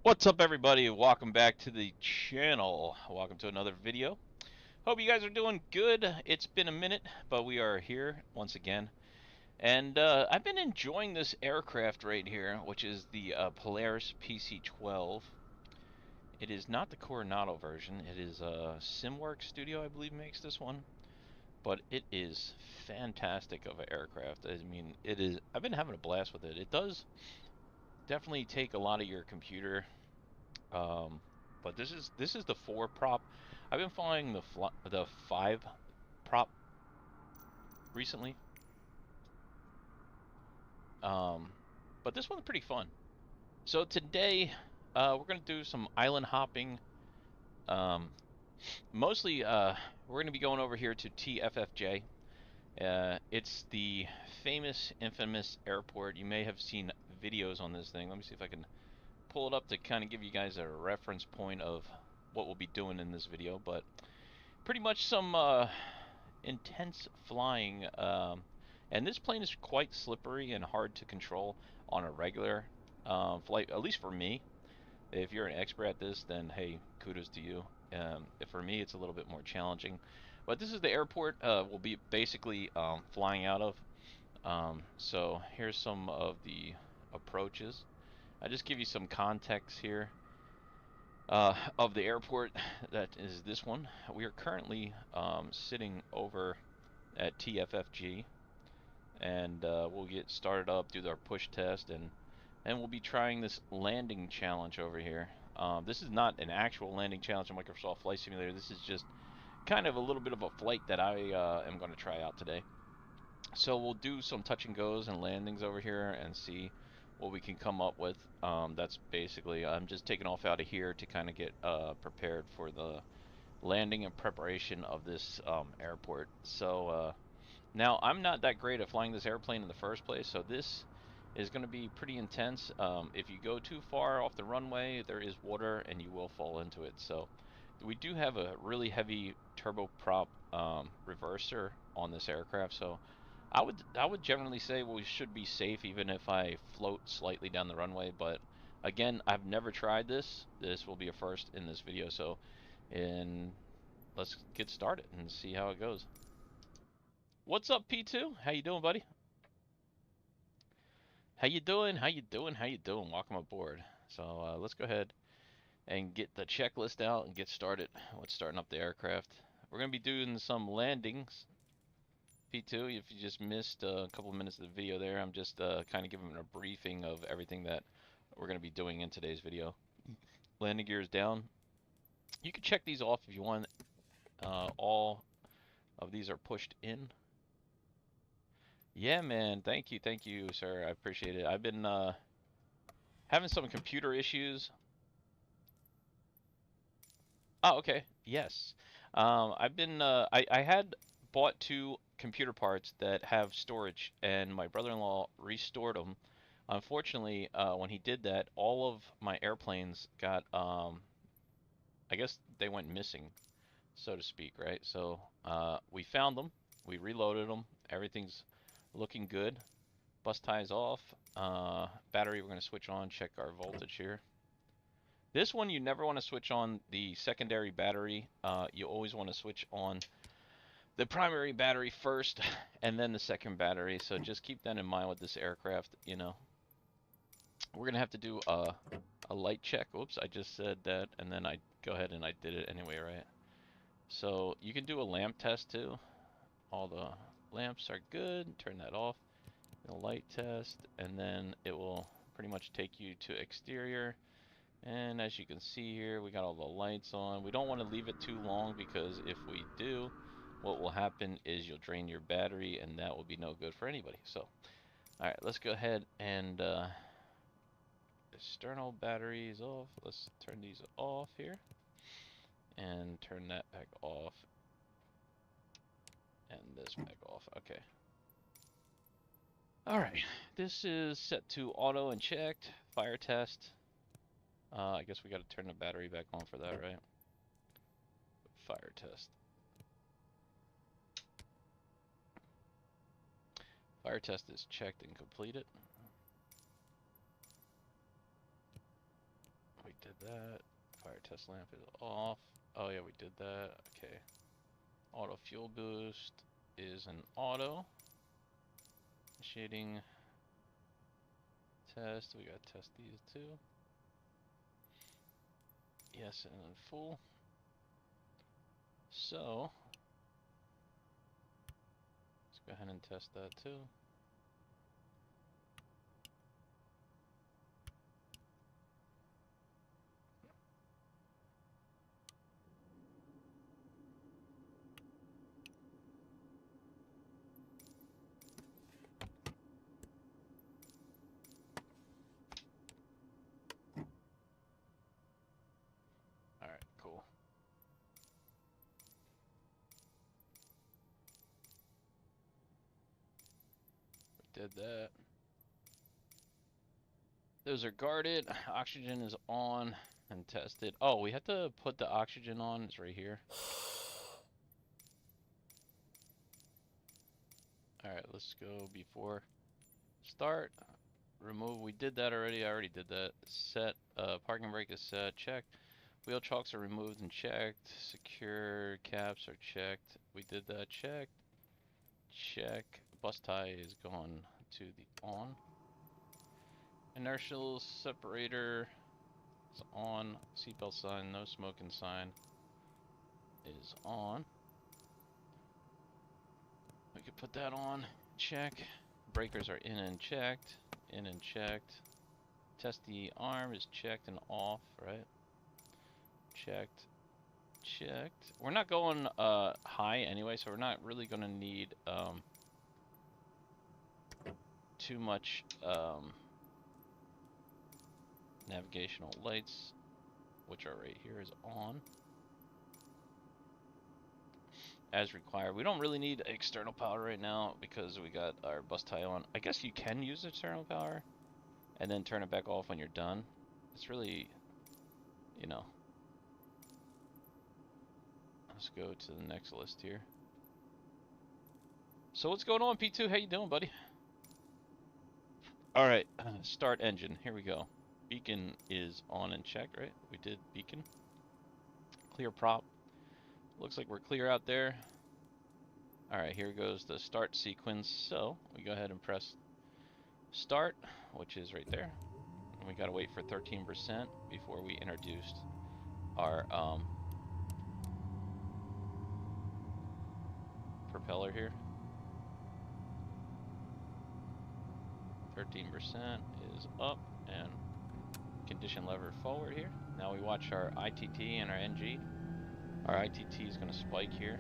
What's up, everybody? Welcome back to the channel. Welcome to another video. Hope you guys are doing good. It's been a minute, but we are here once again. And I've been enjoying this aircraft right here, which is the Polaris PC-12. It is not the Coronado version. It is SimWorks Studio, I believe, makes this one. But it is fantastic of an aircraft. I mean, it is. I've been having a blast with it. It does definitely take a lot of your computer. But this is the four prop. I've been following the five prop recently. Um, but this one's pretty fun. So today, we're gonna do some island hopping. Um, Mostly, we're gonna be going over here to TFFJ. It's the famous, infamous airport. You may have seen videos on this thing. Let me see if I can pull it up to kind of give you guys a reference point of what we'll be doing in this video. But pretty much some intense flying. And this plane is quite slippery and hard to control on a regular flight, at least for me. If you're an expert at this, then hey, kudos to you. If for me, it's a little bit more challenging. But this is the airport we'll be basically flying out of. So here's some of the approaches. I just give you some context here of the airport. That is this one. We are currently sitting over at TFFG, and we'll get started up, do our push test, and we'll be trying this landing challenge over here. This is not an actual landing challenge in Microsoft Flight Simulator. This is just kind of a little bit of a flight that I am going to try out today. So we'll do some touch and goes and landings over here and see what we can come up with. That's basically, I'm just taking off out of here to kind of get prepared for the landing and preparation of this airport. So now I'm not that great at flying this airplane in the first place, so this is going to be pretty intense. If you go too far off the runway, there is water and you will fall into it. So we do have a really heavy turboprop reverser on this aircraft, so I would generally say we should be safe even if I float slightly down the runway. But again, I've never tried this. This will be a first in this video, so and let's get started and see how it goes. What's up, P2? How you doing, buddy? How you doing? How you doing? How you doing? Welcome aboard. So let's go ahead and get the checklist out and get started with starting up the aircraft. We're going to be doing some landings. P2, if you just missed a couple of minutes of the video there, I'm just kind of giving a briefing of everything that we're going to be doing in today's video. Landing gears down. You can check these off if you want. All of these are pushed in. Yeah, man. Thank you, sir. I appreciate it. I've been having some computer issues. Oh, okay. Yes. I've been I had bought two computer parts that have storage, and my brother-in-law restored them. Unfortunately, when he did that, all of my airplanes got I guess they went missing, so to speak, right? So we found them, we reloaded them, everything's looking good. Bus ties off. Battery we're gonna switch on. Check our voltage here. This one you never want to switch on the secondary battery. You always want to switch on the primary battery first and then the second battery. So just keep that in mind with this aircraft, you know. We're going to have to do a light check. Oops, I just said that and then I go ahead and I did it anyway, right? So you can do a lamp test too. All the lamps are good. Turn that off. A light test, and then it will pretty much take you to exterior. And as you can see here, we got all the lights on. We don't want to leave it too long because if we do, what will happen is you'll drain your battery and that will be no good for anybody. So, alright, let's go ahead and external batteries off. Let's turn these off here and turn that back off and this back off. Okay. Alright, this is set to auto and checked. Fire test. I guess we got to turn the battery back on for that, right? Fire test. Fire test is checked and completed. We did that. Fire test lamp is off. Oh yeah, we did that. Okay. Auto fuel boost is an auto. Initiating test. We gotta test these too. Yes, and then full. So let's go ahead and test that too. Alright, cool. We did that. Those are guarded. Oxygen is on and tested. Oh, we have to put the oxygen on. It's right here. Alright, let's go before start. Remove. We did that already. I already did that. Set. Parking brake is set. Checked. Wheel chocks are removed and checked. Secure caps are checked. We did that. Checked. Check. Bus tie is gone to the on. Inertial separator is on. Seatbelt sign, no smoking sign is on. We could put that on. Check. Breakers are in and checked. In and checked. Test the arm is checked and off, right? Checked. Checked. We're not going high anyway, so we're not really going to need too much navigational lights, which are right here, is on as required. We don't really need external power right now because we got our bus tie on. I guess you can use external power and then turn it back off when you're done. It's really, you know. Let's go to the next list here. So what's going on, P2? How you doing, buddy? All right, start engine. Here we go. Beacon is on and checked, right? We did beacon. Clear prop. Looks like we're clear out there. All right, here goes the start sequence. So we go ahead and press start, which is right there. And we gotta wait for 13% before we introduced our propeller here. 13% is up and condition lever forward here. Now we watch our ITT and our NG. Our ITT is going to spike here.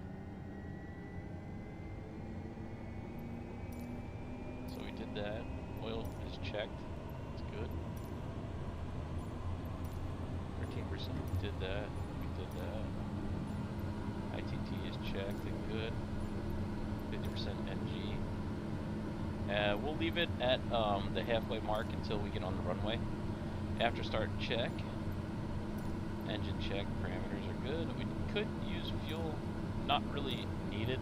So we did that. Oil is checked. It's good. 13% did that. We did that. ITT is checked and good. 50% NG. We'll leave it at the halfway mark until we get on the runway. After start check. Engine check. Parameters are good. We could use fuel. Not really needed.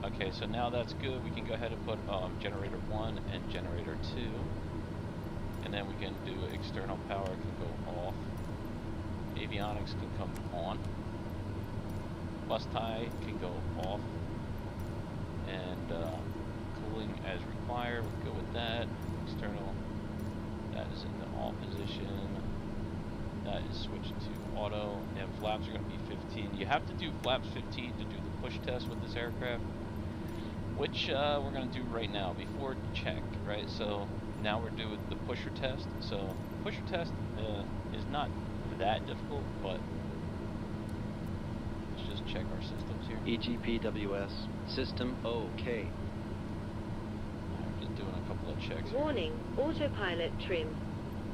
Okay, so now that's good. We can go ahead and put generator 1 and generator 2. And then we can do external power can go off. Avionics can come on. Bus tie can go off. And cooling as required, we'll go with that. External, that is in the off position. That is switched to auto, and flaps are going to be 15. You have to do flaps 15 to do the push test with this aircraft, which we're going to do right now before check, right? So now we're doing the pusher test. So pusher test is not that difficult, but let's just check our systems here. EGPWS system OK. I'm just doing a couple of checks. Warning, autopilot trim.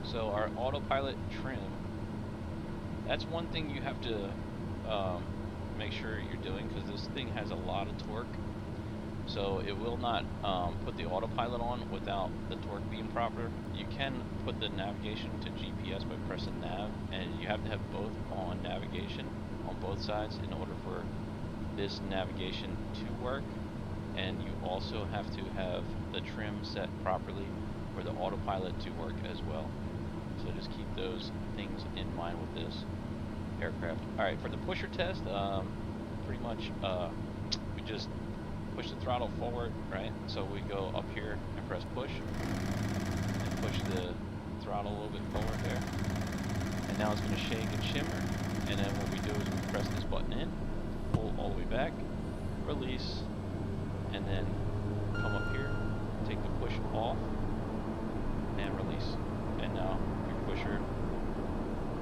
So our autopilot trim, that's one thing you have to make sure you're doing, because this thing has a lot of torque. So it will not put the autopilot on without the torque being proper. You can put the navigation to GPS by pressing nav, and you have to have both on navigation on both sides in order for this navigation to work. And you also have to have the trim set properly for the autopilot to work as well. So just keep those things in mind with this aircraft. Alright, for the pusher test, pretty much we just push the throttle forward, right? So we go up here and press push, and push the throttle a little bit forward there. And now it's going to shake and shimmer. And then what we do is we press this button in, pull all the way back, release, and then come up here, take the push off, and release. And now your pusher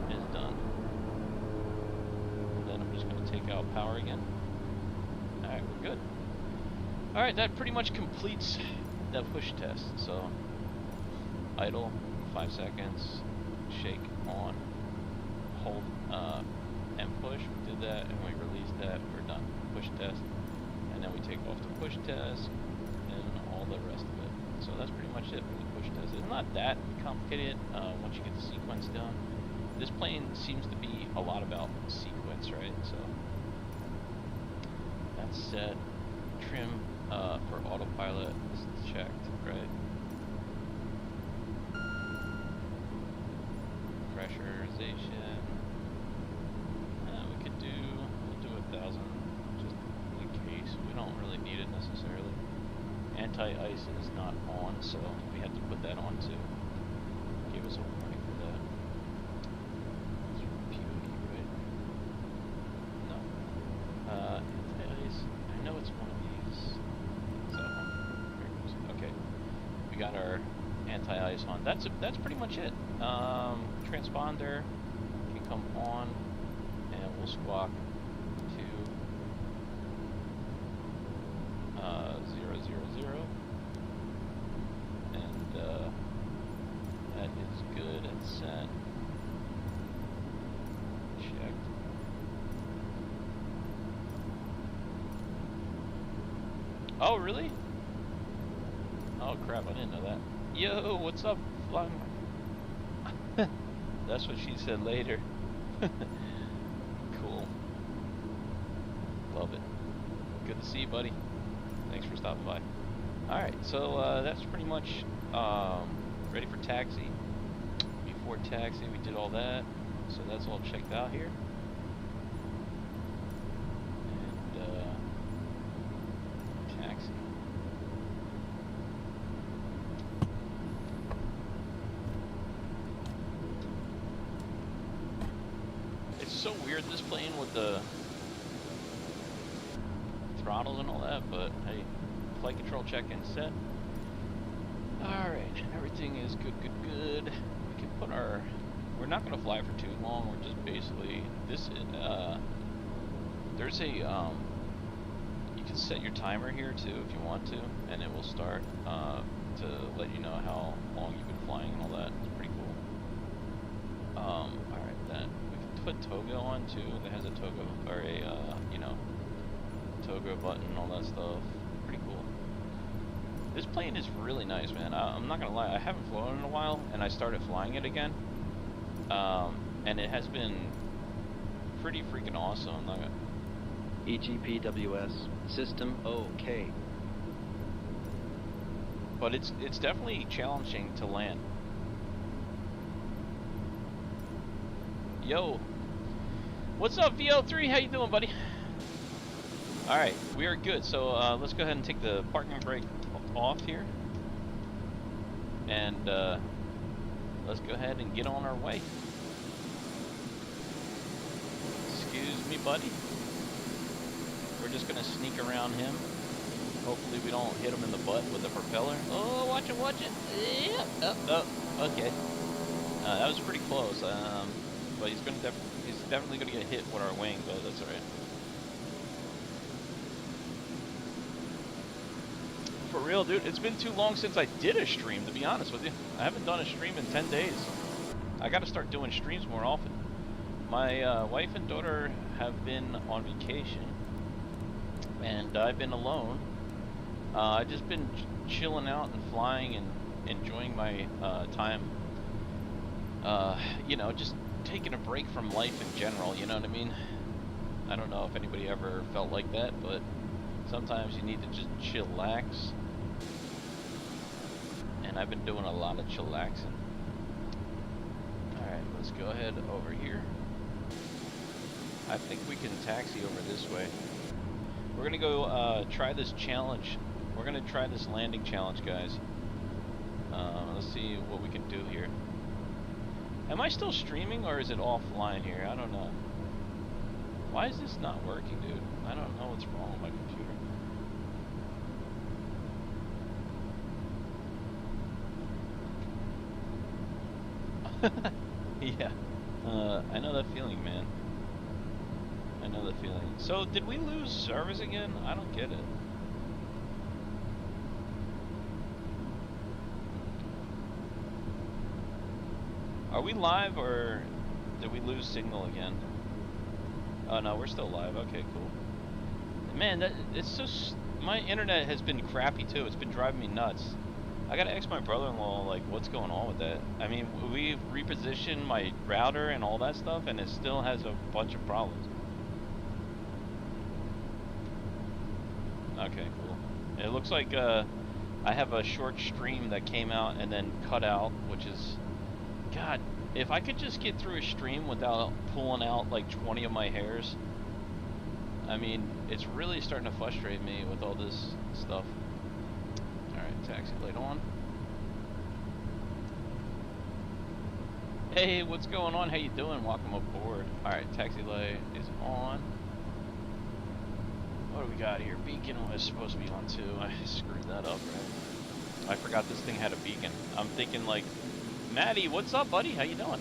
is done. And then I'm just going to take out power again. Alright, we're good. Alright, that pretty much completes the push test. So, idle, 5 seconds, shake on, hold, and push. We did that, and we released that. We're done. Push test. And then we take off the push test, and all the rest of it. So that's pretty much it for the push test. It's not that complicated once you get the sequence down. This plane seems to be a lot about sequence, right? So that's set. Trim for autopilot is checked, right? Pressurization. We'll do 1,000 just in case. We don't really need it necessarily. Anti-ice is not on, so we had to put that on too. Give us a warning for that. It's from POD, right? No. Anti-ice. I know it's one of these. Is that one? Here it goes. Okay. We got our anti-ice on. That's pretty much it. Transponder can come on, and we'll squawk to 000, and that is good and set. Checked. Oh, really? Oh crap! I didn't know that. Yo, what's up, flying? That's what she said later. Cool. Love it. Good to see you, buddy. Thanks for stopping by. Alright, so that's pretty much ready for taxi. Before taxi, we did all that. So that's all checked out here. And taxi. It's so weird, this plane with the throttles and all that, but hey, flight control check-in set. Alright, everything is good. We can put our, we're not going to fly for too long, we're just basically, this, there's a, you can set your timer here too if you want to, and it will start to let you know how long you've been flying and all that. It's pretty cool. Alright, then we can put Togo on too. That has a Togo, or a, you know, Togo button and all that stuff. Pretty cool. This plane is really nice, man. I'm not gonna lie, I haven't flown in a while, and I started flying it again. And it has been pretty freaking awesome. I'm not gonna... EGPWS, System OK. But it's definitely challenging to land. Yo, what's up, VL3? How you doing, buddy? All right, we are good. So let's go ahead and take the parking brake off here, and let's go ahead and get on our way. Excuse me, buddy. We're just gonna sneak around him. Hopefully we don't hit him in the butt with the propeller. Oh, watch it, watch it. Yeah. Oh, okay. That was pretty close. But he's definitely gonna get hit with our wing, but that's all right. For real, dude, it's been too long since I did a stream, to be honest with you. I haven't done a stream in 10 days. I gotta start doing streams more often. My wife and daughter have been on vacation, and I've been alone. I've just been chilling out and flying and enjoying my time. You know, just taking a break from life in general, you know what I mean? I don't know if anybody ever felt like that, but sometimes you need to just chillax. And I've been doing a lot of chillaxing. go ahead over here. I think we can taxi over this way. We're gonna go try this challenge. We're gonna try this landing challenge, guys. Let's see what we can do here. Am I still streaming or is it offline here? I don't know. Why is this not working, dude? I don't know what's wrong with my computer. Yeah. I know that feeling, man. I know that feeling. So, did we lose service again? I don't get it. Are we live or did we lose signal again? Oh no, we're still live. Okay, cool. Man, it's just my internet has been crappy too. It's been driving me nuts. I gotta ask my brother-in-law like what's going on with that. I mean, we've repositioned my router and all that stuff, and it still has a bunch of problems. Okay, cool. It looks like I have a short stream that came out and then cut out, which is. God, if I could just get through a stream without pulling out like 20 of my hairs, I mean, it's really starting to frustrate me with all this stuff. Alright, taxi light on. Hey, what's going on? How you doing? Welcome aboard. Alright, taxi light is on. What do we got here? Beacon was supposed to be on too. I screwed that up, right? I forgot this thing had a beacon. I'm thinking like, Maddie, what's up, buddy? How you doing?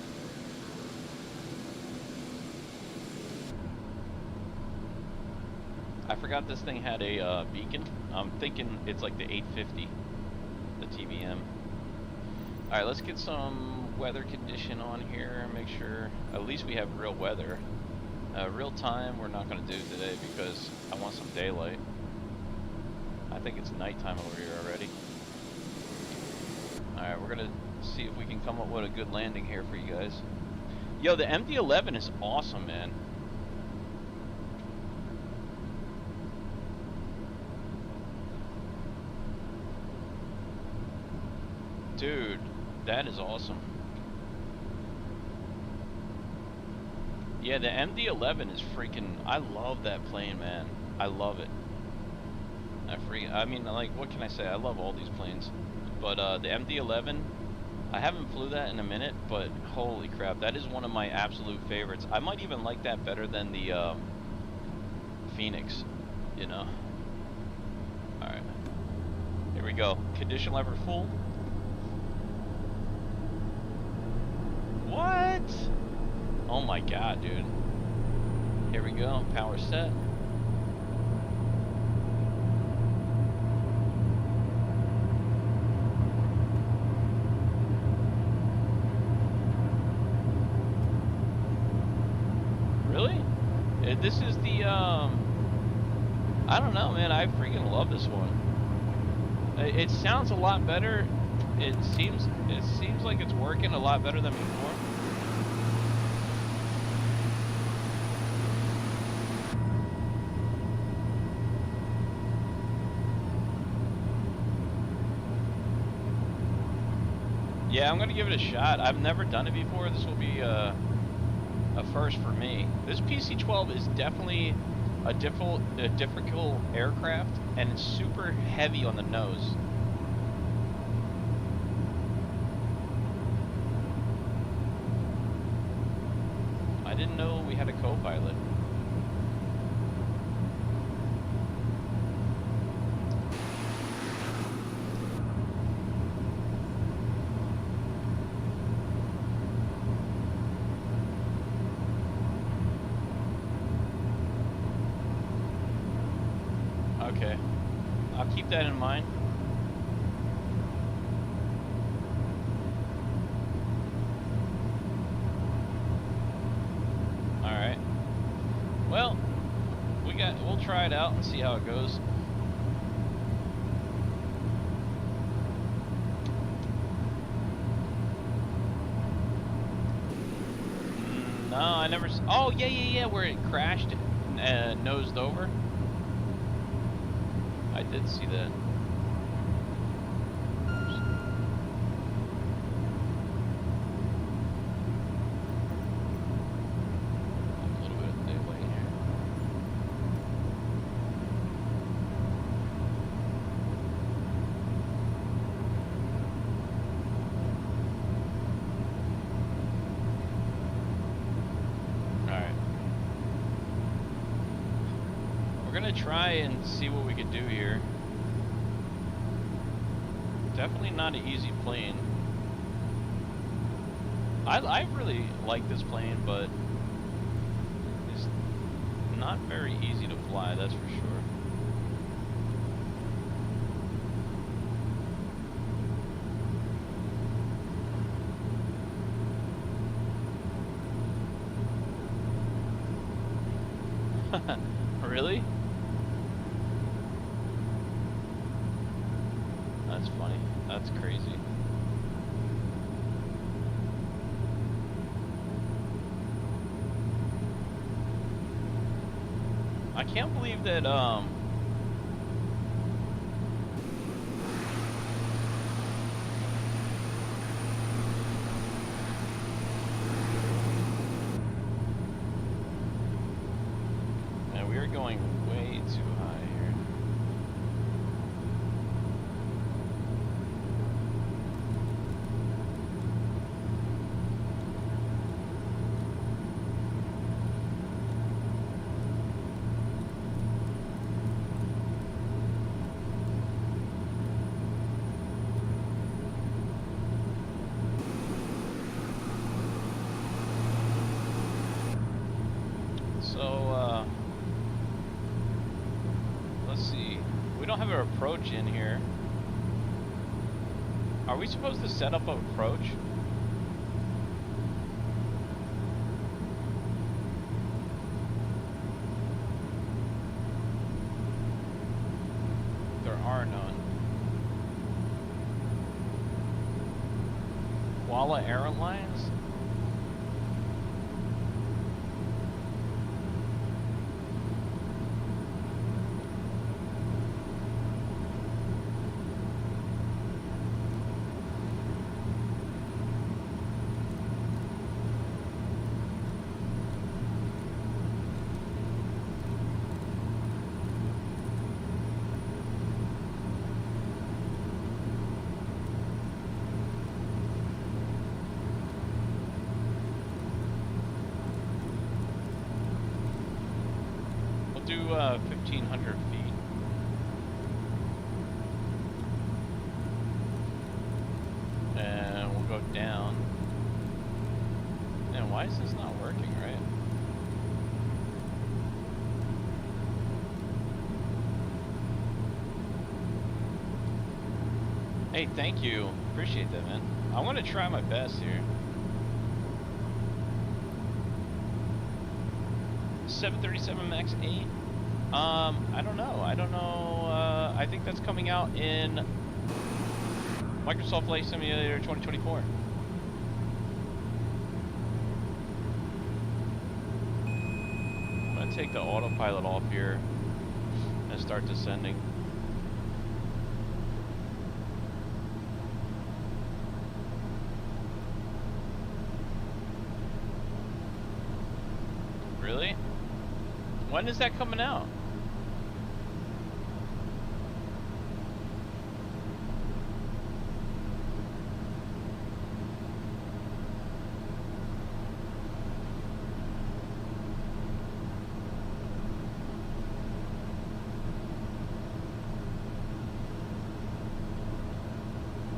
I forgot this thing had a beacon. I'm thinking it's like the 850, the TBM. Alright, let's get some weather condition on here. Make sure at least we have real weather. Real time we're not going to do today because I want some daylight. I think it's nighttime over here already. Alright, we're going to see if we can come up with a good landing here for you guys. Yo, the MD-11 is awesome, man. Dude, that is awesome. Yeah, the MD-11 is freaking. I love that plane, man. I love it. I mean, like, what can I say? I love all these planes, but the MD-11. I haven't flew that in a minute, but holy crap, that is one of my absolute favorites. I might even like that better than the Phoenix, you know. Alright, here we go. Condition lever full. What? Oh my god, dude. Here we go, power set. This is the, I don't know, man, I freaking love this one. It sounds a lot better. It seems like it's working a lot better than before. Yeah, I'm gonna give it a shot. I've never done it before. This will be, a first for me. This PC-12 is definitely a difficult aircraft, and it's super heavy on the nose. I didn't know we had a co-pilot. Okay, I'll keep that in mind. All right. Well, we'll try it out and see how it goes. No, I never. Oh yeah, where it crashed and nosed over. I did see that. gonna try and see what we could do here. Definitely not an easy plane. I really like this plane, but it's not very easy to fly, that's for sure. Really? That's funny. That's crazy. I can't believe that man, we are going way too high here. So, let's see. We don't have an approach in here. Are we supposed to set up an approach? There are none. Koala Airlines? Do 1,500 feet. And we'll go down. And why is this not working, right? Hey, thank you. Appreciate that, man. I want to try my best here. 737 MAX 8? I don't know. I don't know. I think that's coming out in Microsoft Flight Simulator 2024. I'm gonna take the autopilot off here and start descending. Really? When is that coming out?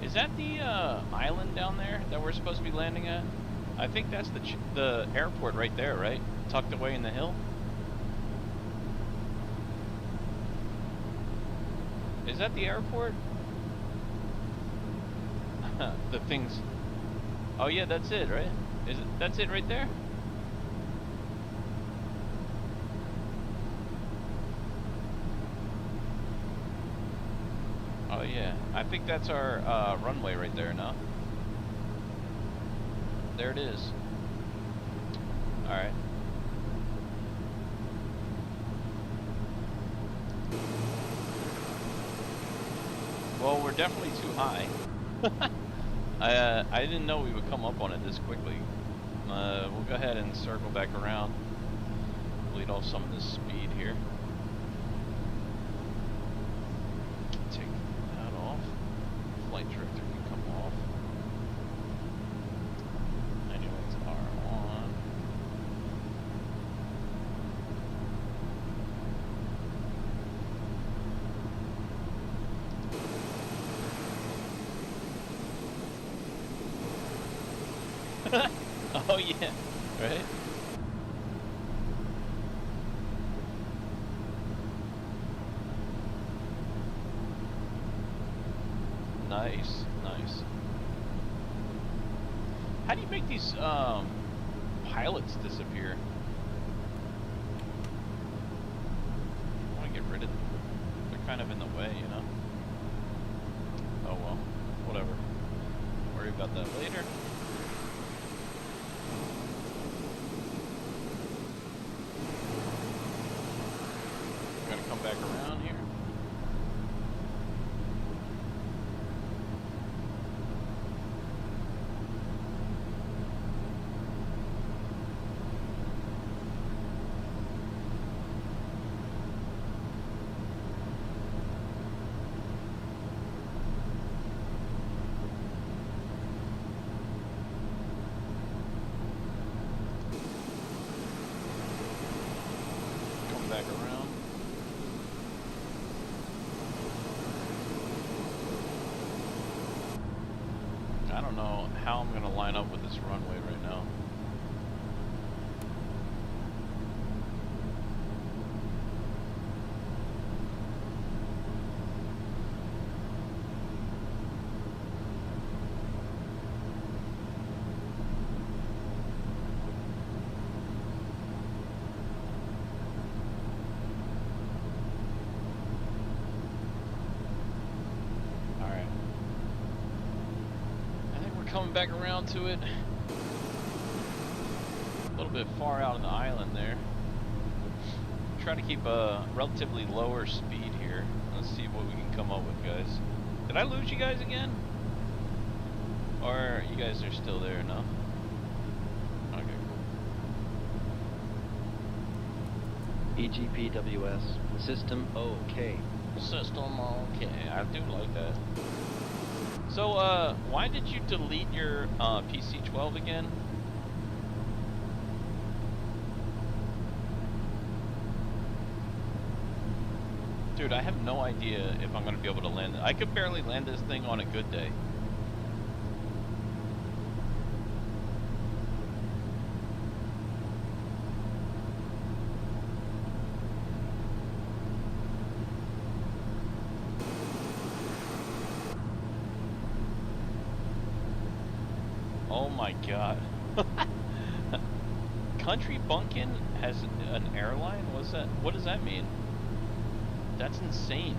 Is that the island down there that we're supposed to be landing at? I think that's the airport right there, right? Tucked away in the hill. Is that the airport? The things. Oh yeah, that's it, right? Is it? That's it right there? Oh yeah, I think that's our runway right there, no? There it is. Alright. Well, we're definitely too high. I didn't know we would come up on it this quickly. We'll go ahead and circle back around. Bleed off some of this speed here. Take that off. Flight director can come off. Anyways, are on. Oh yeah, right? Nice, nice. How do you make these pilots disappear? I want to get rid of them. They're kind of in the way, you know? Oh well, whatever. Worry about that later. We're gonna come back around here. Back around. I don't know how I'm gonna line up with this runway right now. Coming back around to it. A little bit far out on the island there. Try to keep a relatively lower speed here. Let's see what we can come up with, guys. Did I lose you guys again? Or you guys are still there? No? Okay, cool. EGPWS. System OK. System OK. I do like that. So, why did you delete your PC-12 again? Dude, I have no idea if I'm going to be able to land it. I could barely land this thing on a good day. Oh my god. Country Bunkin has an airline? What's that? What does that mean? That's insane.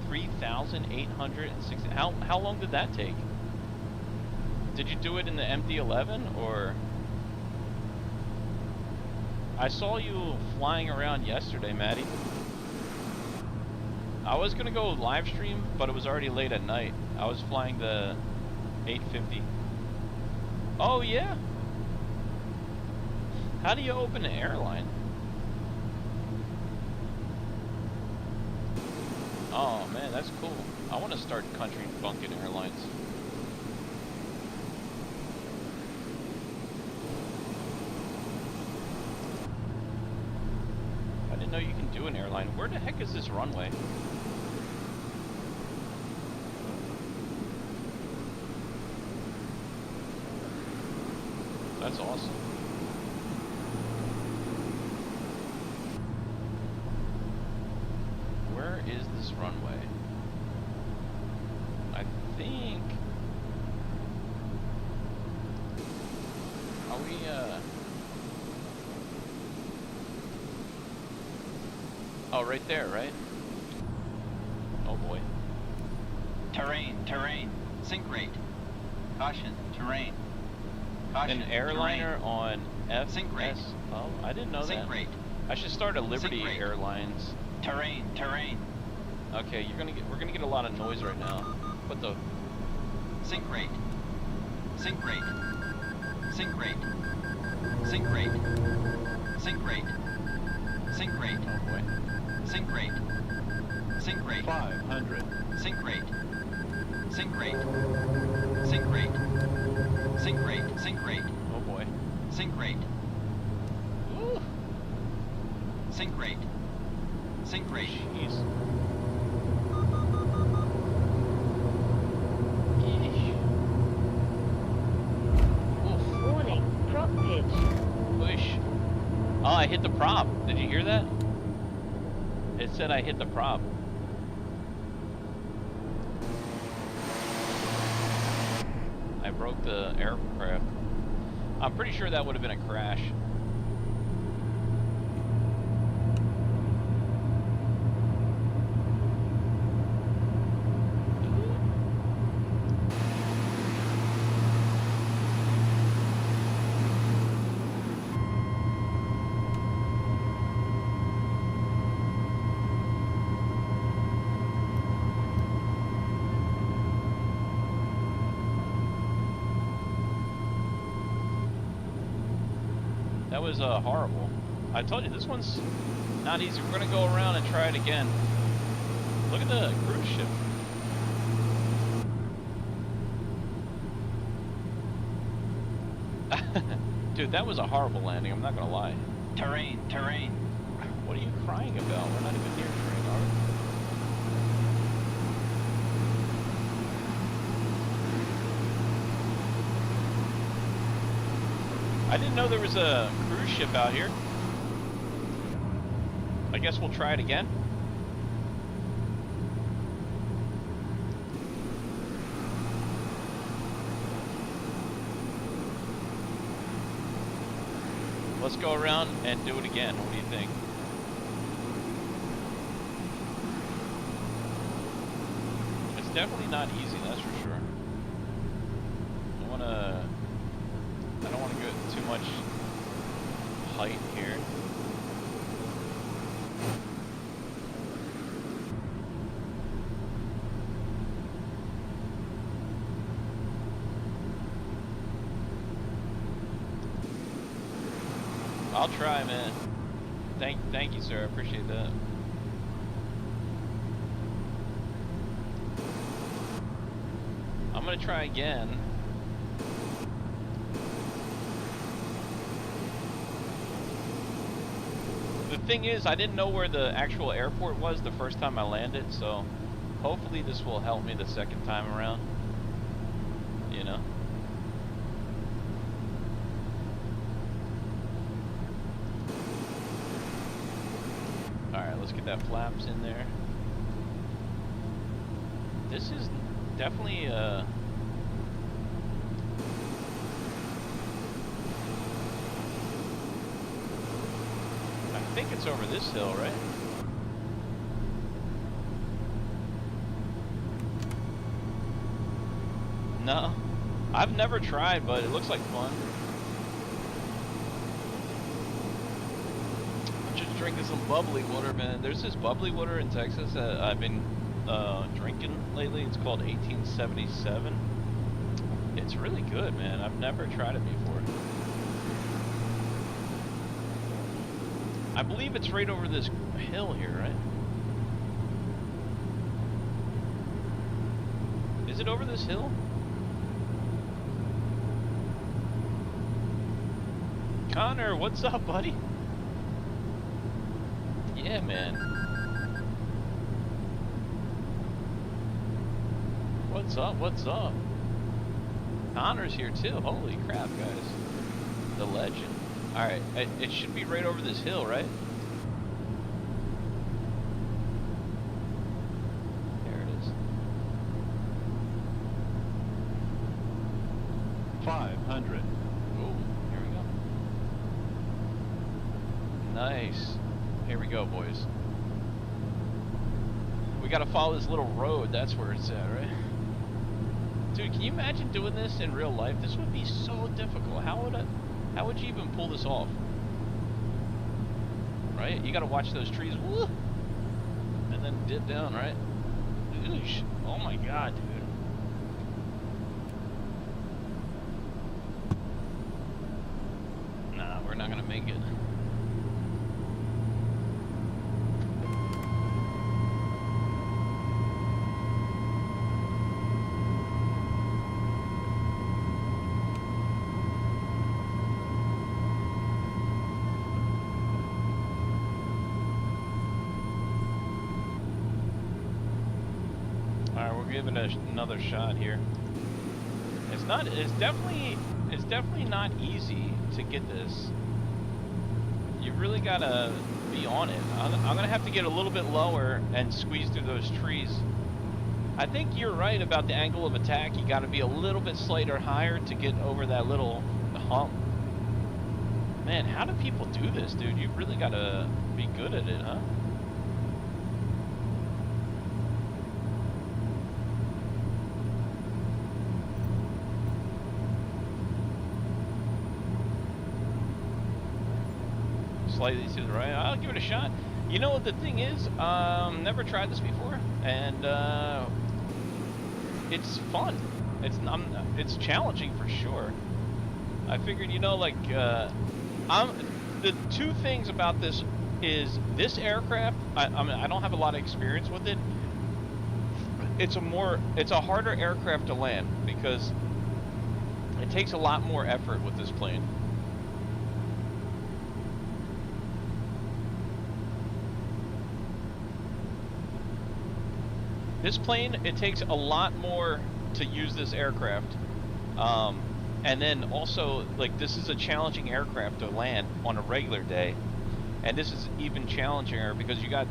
3,860. How long did that take? Did you do it in the MD-11 or? I saw you flying around yesterday, Maddie. I was gonna go live stream, but it was already late at night. I was flying the 850. Oh yeah? How do you open an airline? Oh man, that's cool. I want to start Country Bunkin Airlines. I didn't know you can do an airline. Where the heck is this runway? That's awesome. Where is this runway? I think... Are we, Oh, right there, right? Oh boy. Terrain. Sink rate. Caution, terrain. Caution, An airliner terrain. on FS. Sink rate. Oh, I didn't know Sink that. rate. I should start a Liberty Sink rate. Airlines. Terrain. Okay, we're gonna get a lot of noise right now. What the? Sink rate. Sink rate. Sink rate. Oh boy. Sink rate. 500. Sink rate. Oh boy. Sink rate. Woo. Sink rate. Jeez. Yeesh. Oof. I hit the prop. Did you hear that? It said I hit the prop. I broke the aircraft. I'm pretty sure that would have been a crash. That was horrible. I told you, this one's not easy. We're going to go around and try it again. Look at the cruise ship. Dude, that was a horrible landing, I'm not going to lie. Terrain, terrain. What are you crying about? We're not even near terrain, are we? I didn't know there was a cruise ship out here. I guess we'll try it again. Let's go around and do it again. What do you think? It's definitely not easy, that's for sure. I don't want to go too much height here. I'll try, man. Thank you, sir. I appreciate that. I'm gonna try again. The thing is, I didn't know where the actual airport was the first time I landed, so hopefully this will help me the second time around. You know? Alright, let's get that flaps in there. This is definitely I think it's over this hill, right? No, I've never tried, but it looks like fun. I'm just drinking some bubbly water, man. There's this bubbly water in Texas that I've been drinking lately. It's called 1877. It's really good, man. I've never tried it before. I believe it's right over this hill here, right? Is it over this hill? Connor, what's up, buddy? Yeah, man. What's up? What's up? Connor's here too. Holy crap, guys. The legend. Alright, it should be right over this hill, right? There it is. 500. Ooh, here we go. Nice. Here we go, boys. We gotta follow this little road, that's where it's at, right? Dude, can you imagine doing this in real life? This would be so difficult. How would you even pull this off? Right? You gotta watch those trees, woo, and then dip down, right? Oosh. Oh my god, dude. Nah, we're not gonna make it. Give it another shot here. It's definitely not easy to get this. You really gotta be on it. I'm gonna have to get a little bit lower and squeeze through those trees. I think you're right about the angle of attack. You gotta be a little bit slighter higher to get over that little hump. Man, how do people do this, dude? You really gotta be good at it, huh? Slightly to the right. I'll give it a shot. You know what the thing is? Never tried this before, and it's fun. It's challenging for sure. I figured, you know, like the two things about this is this aircraft. I mean, I don't have a lot of experience with it. It's a harder aircraft to land because it takes a lot more effort with this plane. This plane, it takes a lot more to use this aircraft. And then also, like, this is a challenging aircraft to land on a regular day. And this is even challenger because you got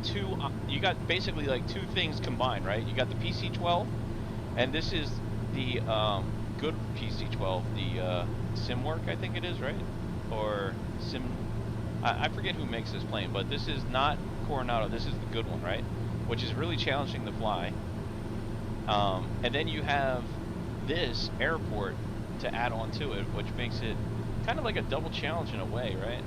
basically like two things combined, right? You got the PC-12, and this is the good PC-12, the Simwork, I think it is, right? Or I forget who makes this plane, but this is not Coronado, this is the good one, right? Which is really challenging to fly. And then you have this airport to add on to it, which makes it kind of like a double challenge in a way, right?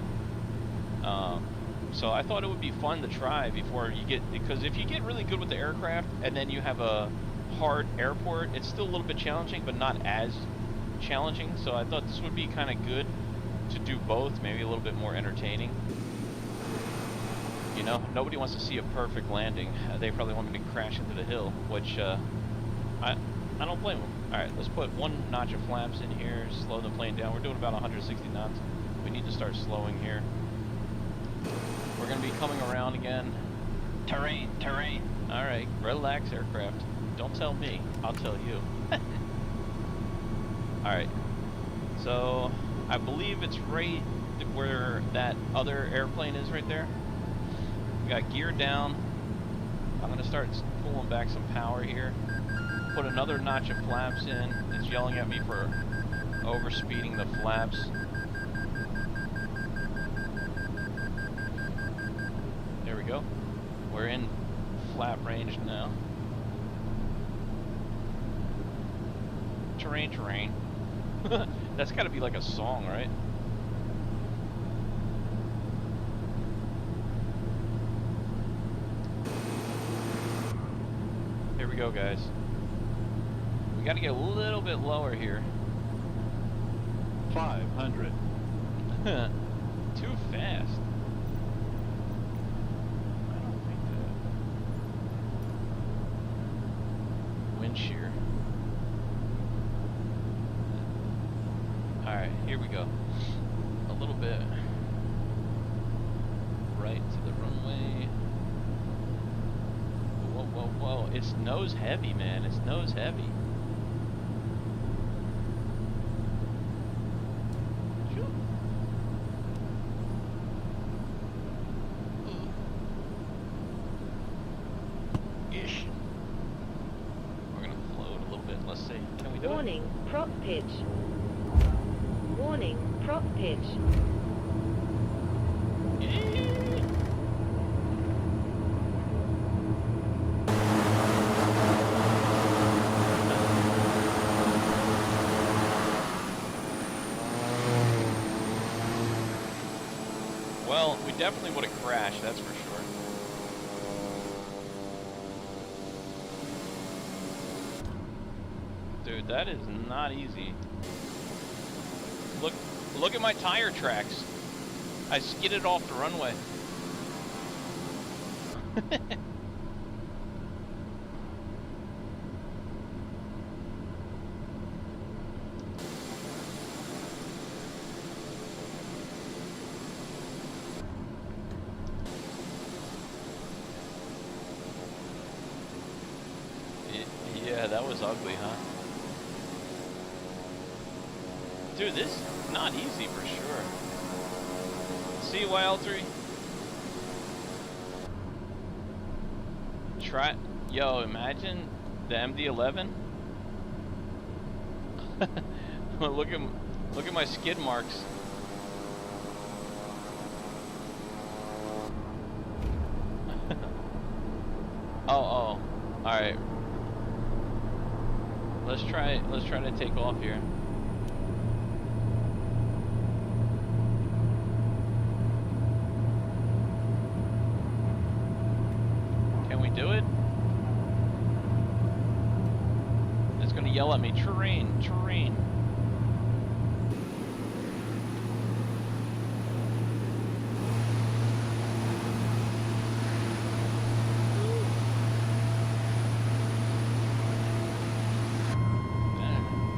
So I thought it would be fun to try before you get, because if you get really good with the aircraft and then you have a hard airport, it's still a little bit challenging, but not as challenging. So I thought this would be kind of good to do both, maybe a little bit more entertaining. You know, nobody wants to see a perfect landing. They probably want me to crash into the hill, which I don't blame them. All right, let's put one notch of flaps in here, slow the plane down. We're doing about 160 knots. We need to start slowing here. We're going to be coming around again. Terrain, terrain. All right, relax, aircraft. Don't tell me, I'll tell you. All right, so I believe it's right where that other airplane is right there. We got gear down. I'm going to start pulling back some power here. Put another notch of flaps in. It's yelling at me for overspeeding the flaps. There we go. We're in flap range now. Terrain, terrain. That's got to be like a song, right? Here we go, guys. We got to get a little bit lower here. 500. Too fast. I don't think that. Wind shear. Alright, here we go. A little bit right to the runway. Whoa, whoa, whoa. It's nose heavy, man. It's nose heavy. Ish. We're gonna float a little bit. Let's see. Can we do Warning, prop pitch. Warning, prop pitch. it? Well, we definitely would have crashed, that's for sure. Dude, that is not easy. Look at my tire tracks. I skidded off the runway. Yeah, that was ugly, huh? Dude, this is not easy for sure. See YL3? Try, yo, imagine the MD-11. look at my skid marks. Oh, all right. Let's try to take off here. Can we do it? It's gonna yell at me, terrain, terrain.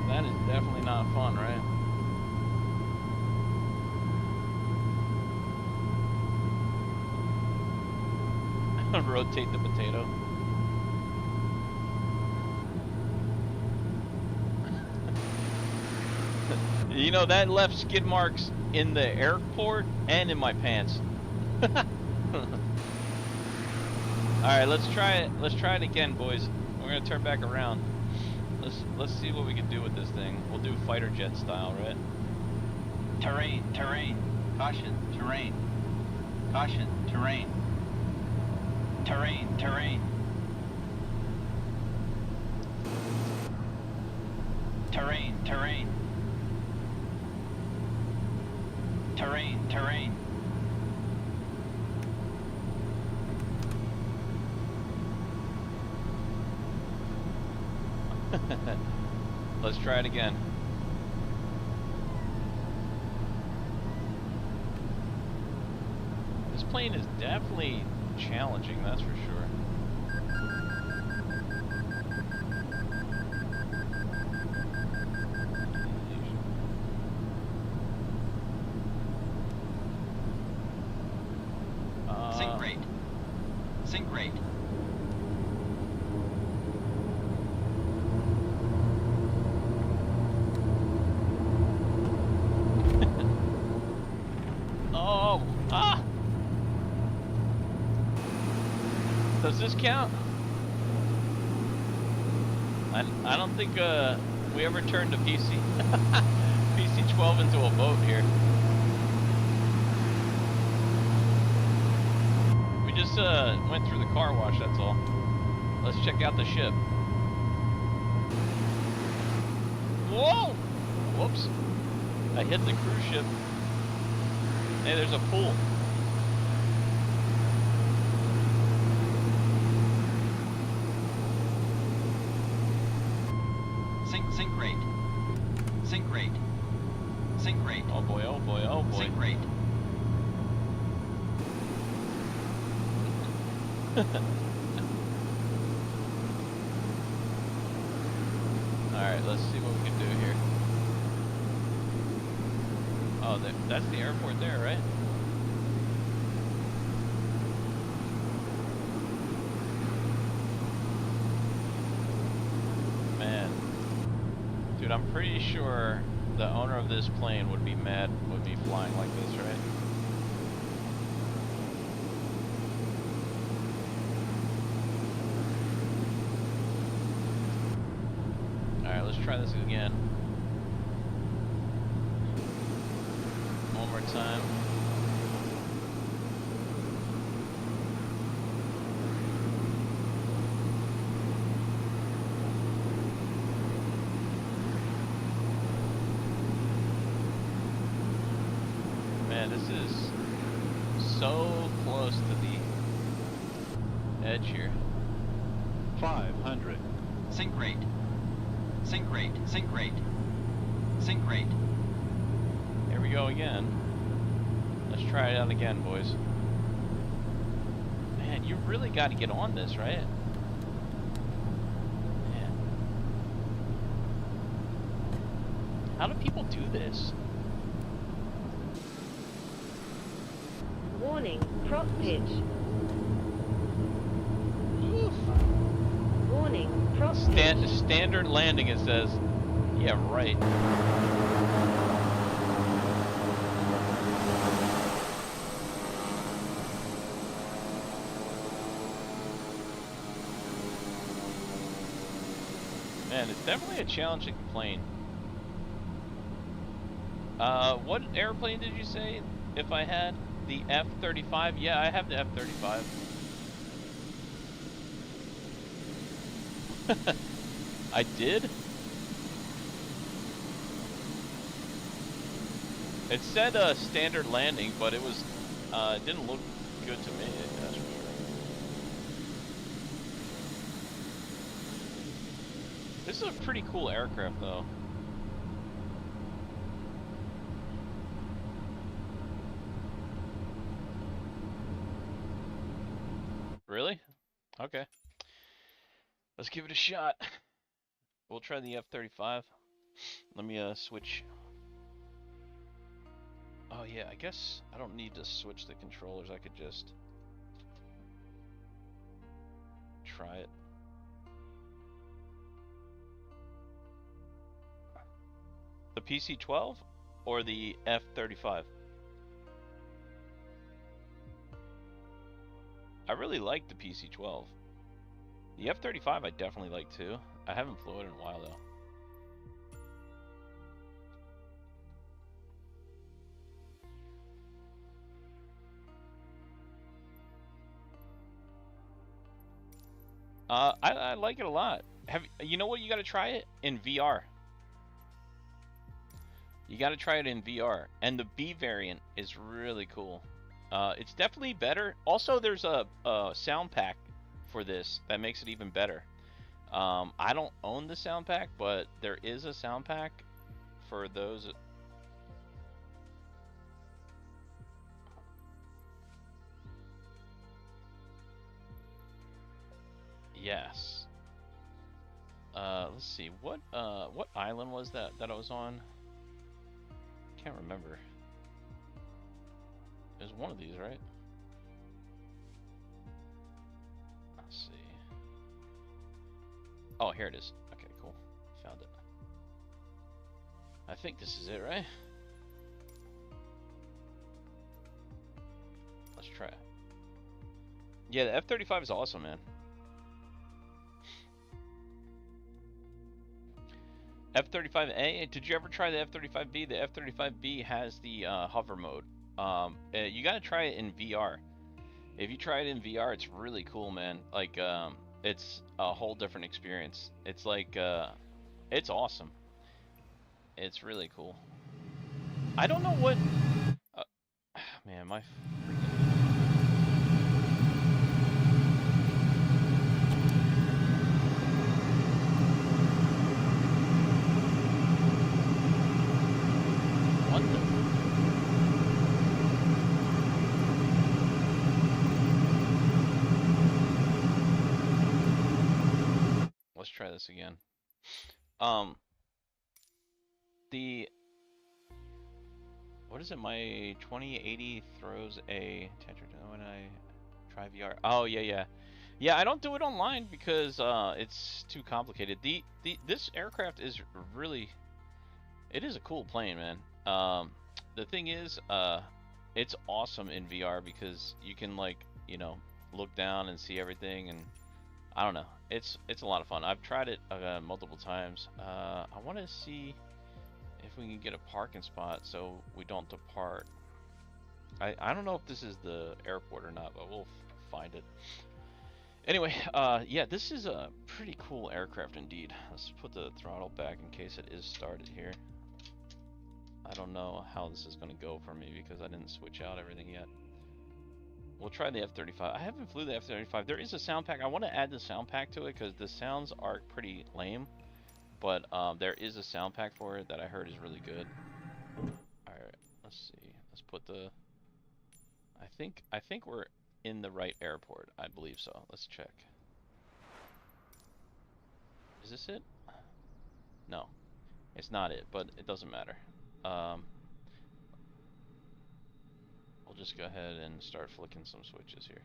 That is definitely not fun, right? Rotate the potato. You know, that left skid marks in the airport and in my pants. Alright, let's try it. Let's try it again, boys. We're gonna turn back around. Let's see what we can do with this thing. We'll do fighter jet style, right? Terrain, terrain. Caution, terrain. Caution, terrain. Terrain, terrain. Terrain, terrain. Terrain, terrain. Let's try it again. This plane is definitely challenging, that's for sure. Sink rate. Sink rate. Oh, ah! Does this count? I don't think we ever turned a PC-12 into a boat here. We just went through the car wash, that's all. Let's check out the ship. Whoa! Whoops. I hit the cruise ship. Hey, there's a pool. Sink rate. Sink rate. Sink rate. Oh boy, oh boy, oh boy. Sink rate. Alright, let's see what we can do here. Oh, that's the airport there, right? Man. Dude, I'm pretty sure the owner of this plane would be mad with me flying like this, right? Alright, let's try this again. One more time. Man, this is so close to the edge here. 500. Sink rate. Sink rate. Sink rate. Sink rate. Here we go again. Let's try it out again, boys. Man, you really got to get on this, right? Man. How do people do this? Warning, prop pitch. Oof. Warning, prop pitch. Standard landing, it says. Yeah, right. man. It's definitely a challenging plane. What airplane did you say if I had? The F-35? Yeah, I have the F-35. I did? It said standard landing, but it was it didn't look good to me, that's for sure. This is a pretty cool aircraft though. Really? Okay. Let's give it a shot. We'll try the F-35. Let me switch. Oh yeah, I guess I don't need to switch the controllers. I could just try it. The PC-12 or the F-35? I really like the PC-12. The F-35 I definitely like too. I haven't flew it in a while though. I like it a lot. You know what? You got to try it in VR. You got to try it in VR, and the B variant is really cool. It's definitely better. Also, there's a sound pack for this that makes it even better. I don't own the sound pack, but there is a sound pack for those. Yes. Let's see. What island was that I was on? Can't remember. It was one of these, right? Let's see. Oh, here it is. Okay, cool. Found it. I think this is it, right? Let's try it. Yeah, the F-35 is awesome, man. F-35A, did you ever try the F-35B? The F-35B has the hover mode. You gotta try it in VR. If you try it in VR, it's really cool, man. Like, it's a whole different experience. It's like, it's awesome. It's really cool. I don't know what... man, my freaking... What the... Let's try this again. What is it? My 2080 throws a tetra when I try VR. Oh yeah. Yeah, I don't do it online because it's too complicated. This aircraft is really, it is a cool plane, man. The thing is, it's awesome in VR because you can, like, you know, look down and see everything, and I don't know. It's a lot of fun. I've tried it multiple times. I want to see if we can get a parking spot so we don't depart. I don't know if this is the airport or not, but we'll find it. Anyway, yeah, this is a pretty cool aircraft indeed. Let's put the throttle back in case it is started here. I don't know how this is going to go for me because I didn't switch out everything yet. We'll try the F-35. I haven't flew the F-35. There is a sound pack. I want to add the sound pack to it because the sounds are pretty lame. But there is a sound pack for it that I heard is really good. Alright, let's see. Let's put the... I think we're in the right airport. I believe so. Let's check. Is this it? No. It's not it, but it doesn't matter. We'll just go ahead and start flicking some switches here.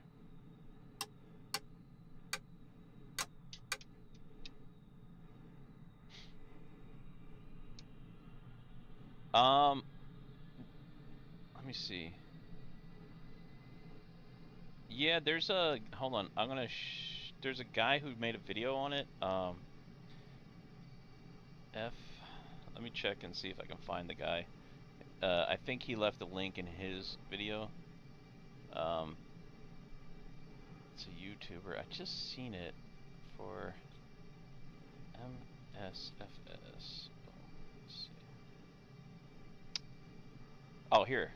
Let me see. Yeah, there's a... Hold on. I'm gonna... there's a guy who made a video on it. F. Let me check and see if I can find the guy. I think he left a link in his video. It's a YouTuber. I just seen it for MSFS. Let's see. Oh, here.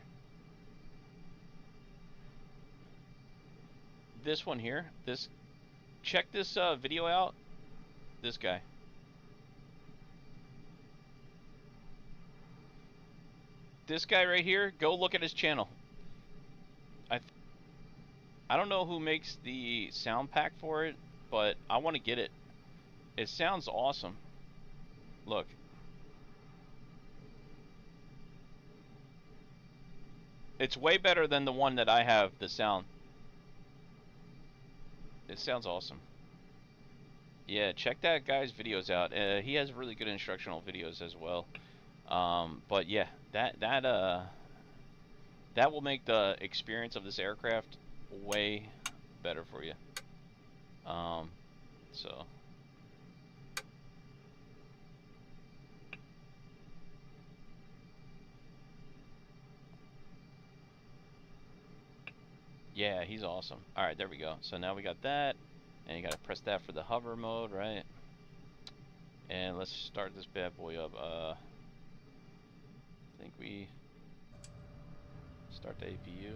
This one here. Check this video out. This guy. This guy right here. Go look at his channel. I don't know who makes the sound pack for it, but I want to get it. It sounds awesome. Look. It's way better than the one that I have, the sound. It sounds awesome. Yeah, check that guy's videos out. He has really good instructional videos as well. But yeah, that will make the experience of this aircraft way better for you. So yeah, he's awesome. Alright, there we go. So now we got that, and you gotta press that for the hover mode, right? And let's start this bad boy up. I think we start the APU.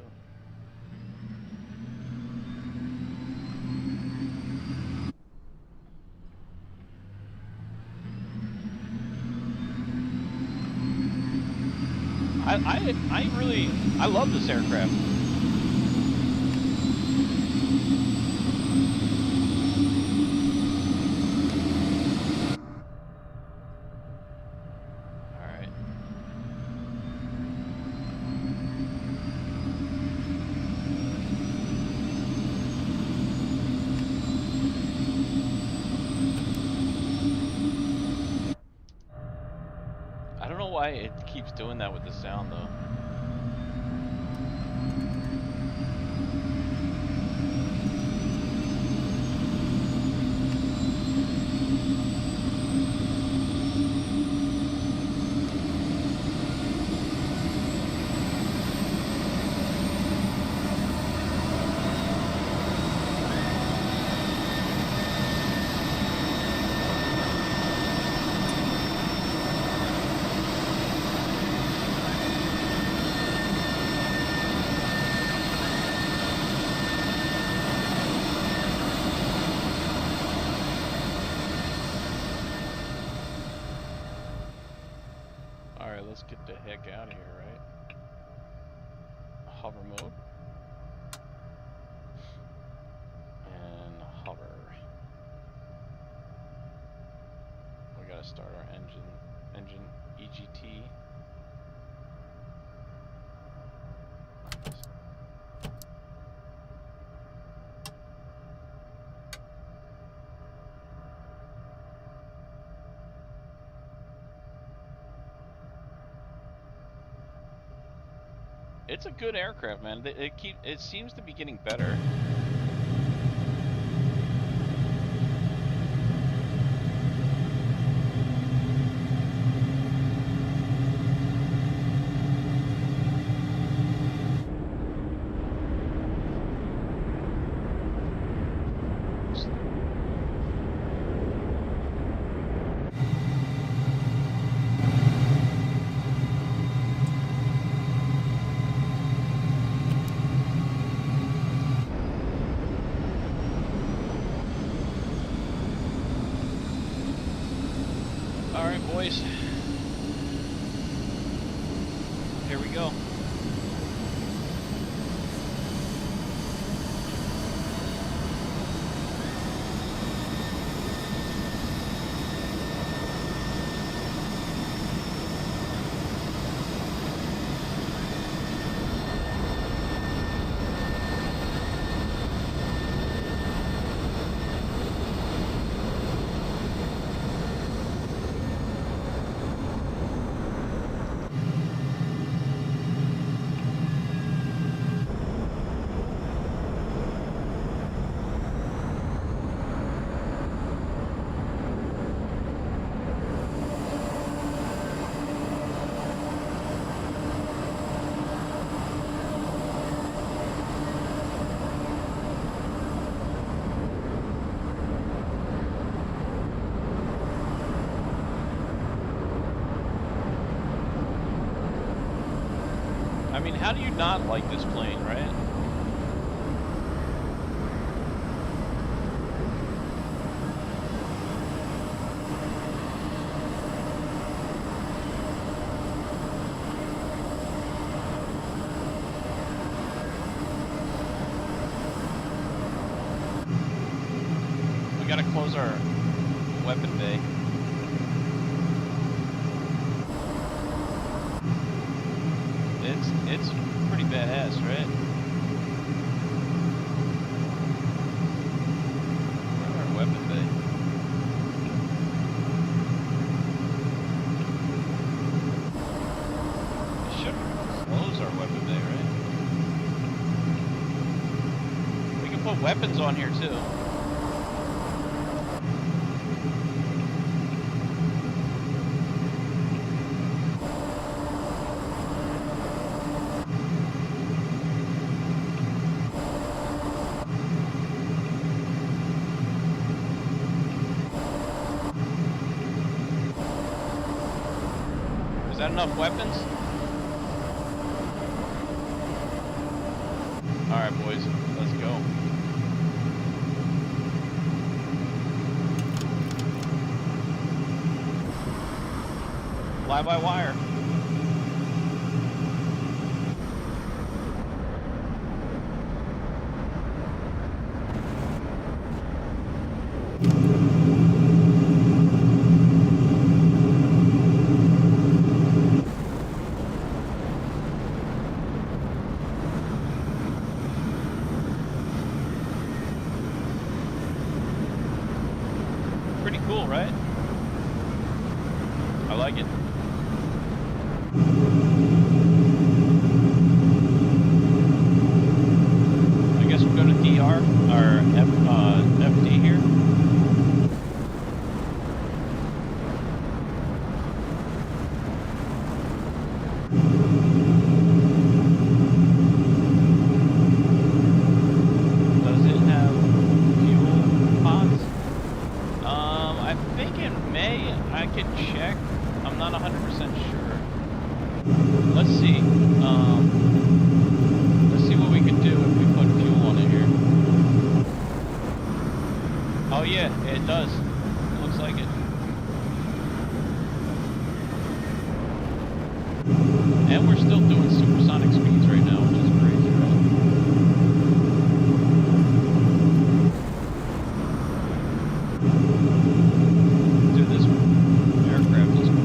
I love this aircraft. Alright. I don't know why it keeps doing that with the sound though. Let's get the heck out of here, right? Hover mode. And hover. We gotta start our engine EGT. It's a good aircraft, man. It seems to be getting better. Boys, here we go. mean, how do you not like this plane, right? We gotta close our weapon bay. It's pretty badass, right? Where's our weapon bay? It should close our weapon bay, right? We can put weapons on here too. Is that enough weapons? Alright, boys, let's go. Fly by wire. Pretty cool, right? I like it. I guess we'll go to DR, or FD here. Does it have fuel pods? I think it may. I can check. I'm not 100% sure. Let's see. Let's see what we can do if we put fuel on it here. Oh yeah, it does. It looks like it. And we're still doing supersonic speeds right now, which is crazy, right? Dude, this aircraft is cool.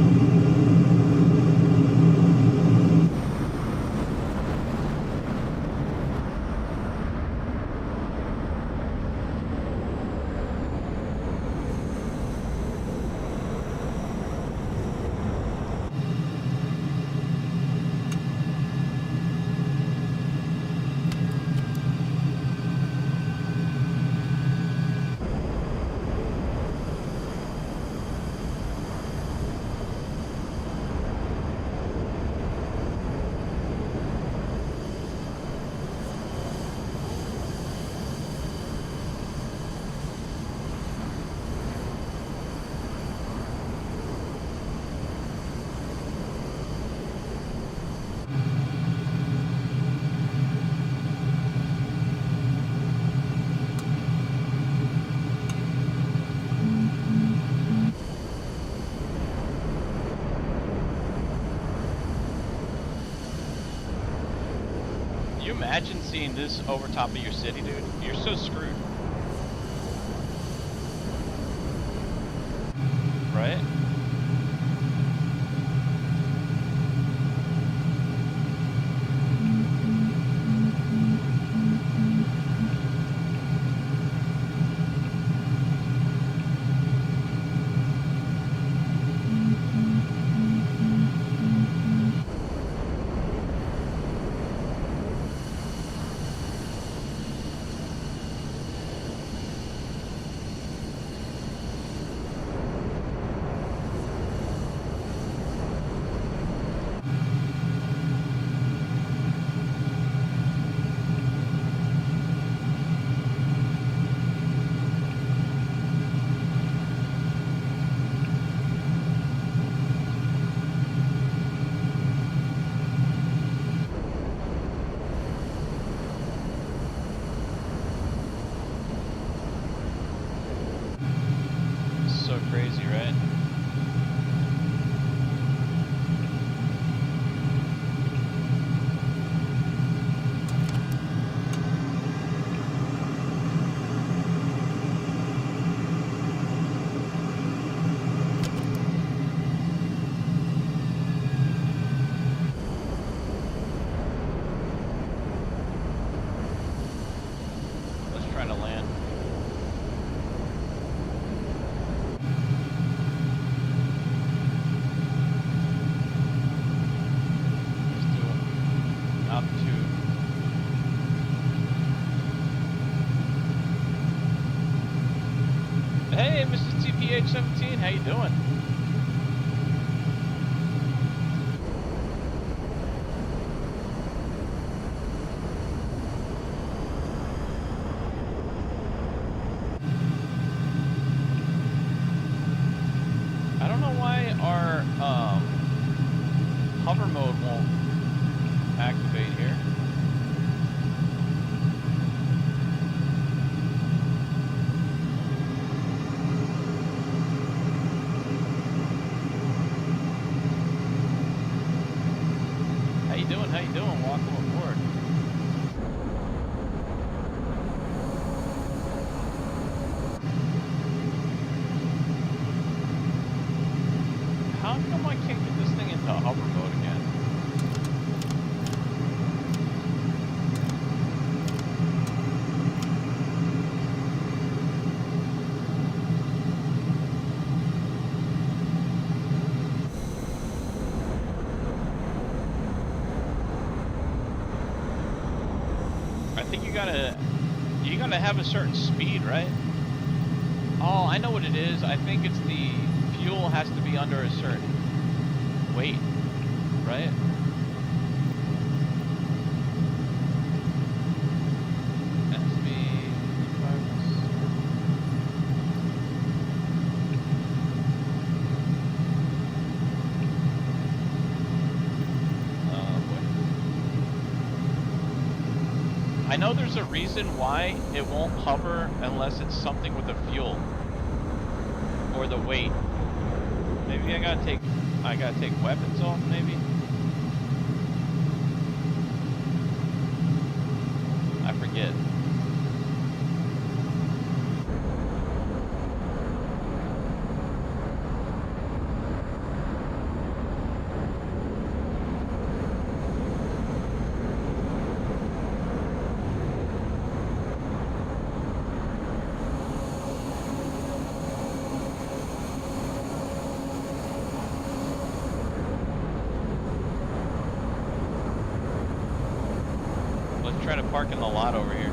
Can you imagine seeing this over top of your city, dude? You're so screwed. Right? Hey, Mrs. TPH17, how you doing? I don't know why our hover mode won't activate here. How you doing? How you doing? Welcome aboard. How come I can't get this thing into hover mode again? I think you gotta have a certain speed, right? Oh, I know what it is. I think it's the fuel has to be under a certain weight, right? Has to be 5. Oh boy. I know there's a reason why it won't hover unless it's something with the fuel or the weight. Maybe I gotta take weapons off, maybe? I forget. Try to park in the lot over here.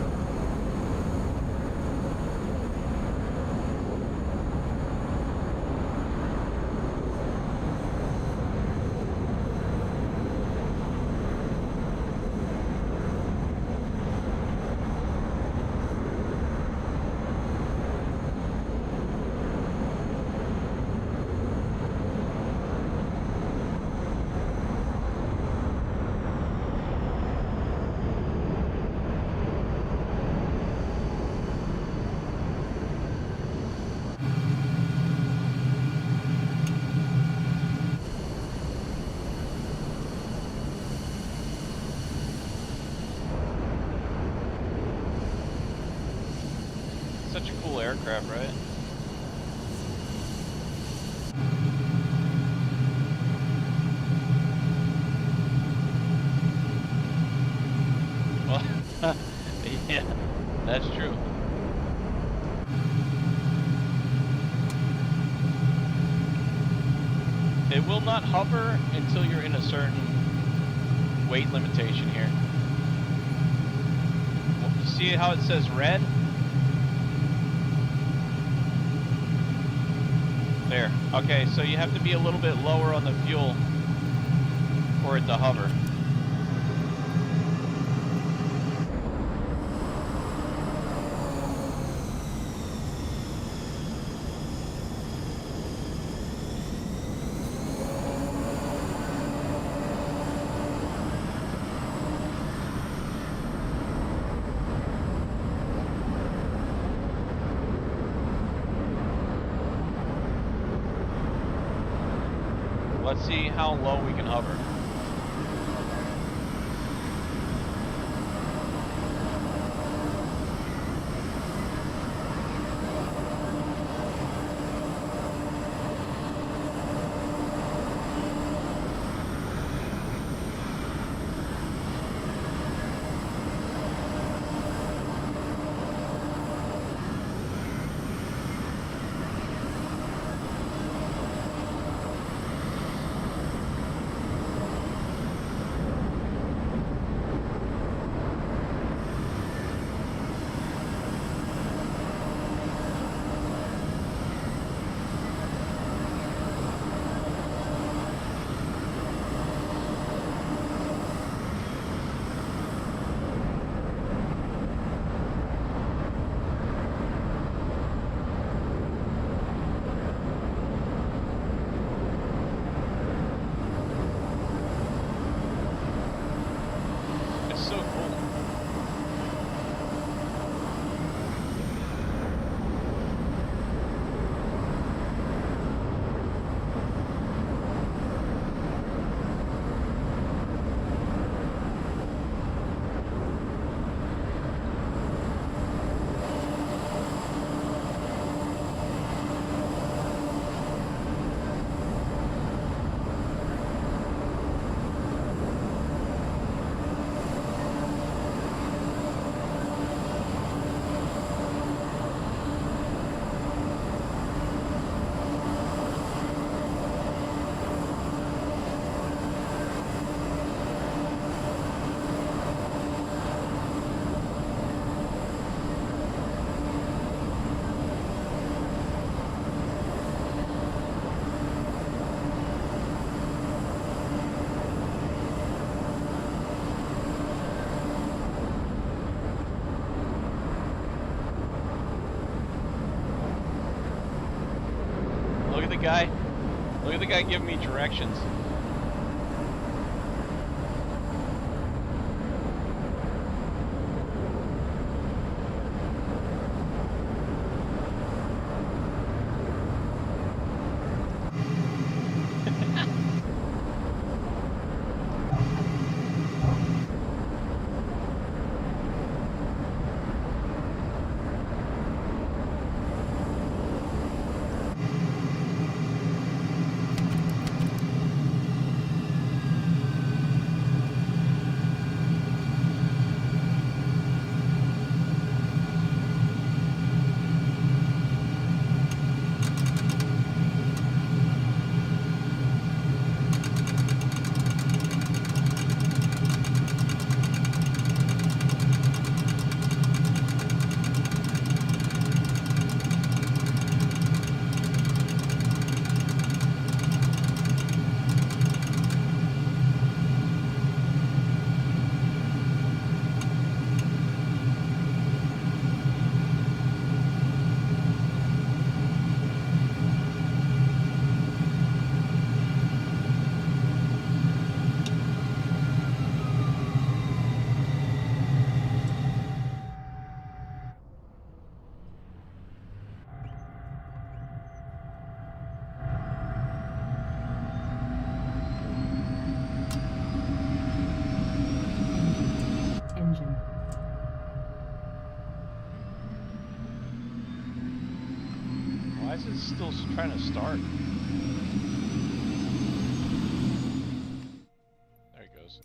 Such a cool aircraft, right? Well, yeah, that's true. It will not hover until you're in a certain weight limitation here. You see how it says red? There. Okay, so you have to be a little bit lower on the fuel for it to hover. Let's see how low we can hover. guy. Look at the guy giving me directions. Engine. Why is it still trying to start? There it goes.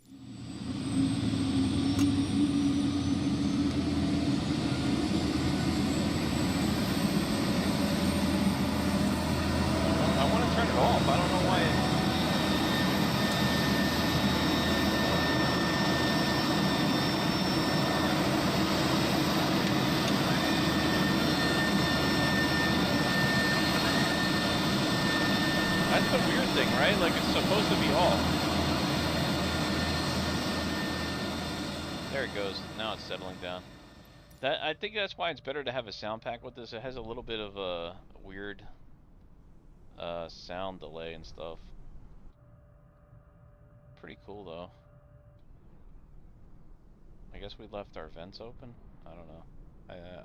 I want to turn it off. I don't know why it... That's the weird thing, right? Like, it's supposed to be off. There it goes. Now it's settling down. I think that's why it's better to have a sound pack with this. It has a little bit of a weird sound delay and stuff. Pretty cool, though. I guess we left our vents open? I don't know.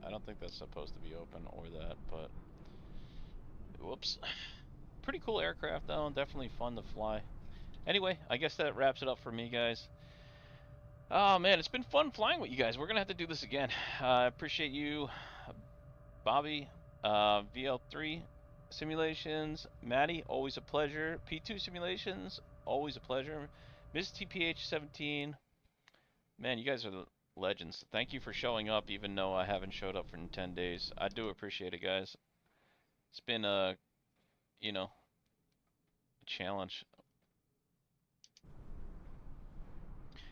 I don't think that's supposed to be open or that, but... Whoops. Pretty cool aircraft, though, and definitely fun to fly. Anyway, I guess that wraps it up for me, guys. Oh, man, it's been fun flying with you guys. We're going to have to do this again. I appreciate you, Bobby, VL3 Simulations, Maddie, always a pleasure. P2 Simulations, always a pleasure. Miss TPH17, man, you guys are the legends. Thank you for showing up, even though I haven't showed up for 10 days. I do appreciate it, guys. It's been a... you know, challenge.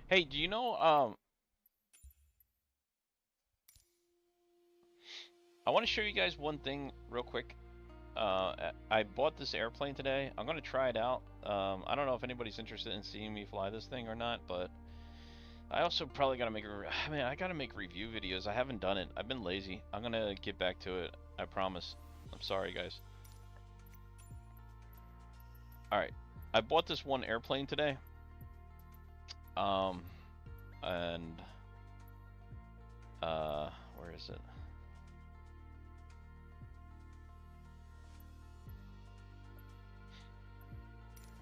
Hey, do you know, I want to show you guys one thing real quick. I bought this airplane today. I'm going to try it out. I don't know if anybody's interested in seeing me fly this thing or not, but I also probably got to make I got to make review videos. I haven't done it. I've been lazy. I'm going to get back to it. I promise. I'm sorry, guys. Alright, I bought this one airplane today, and, where is it?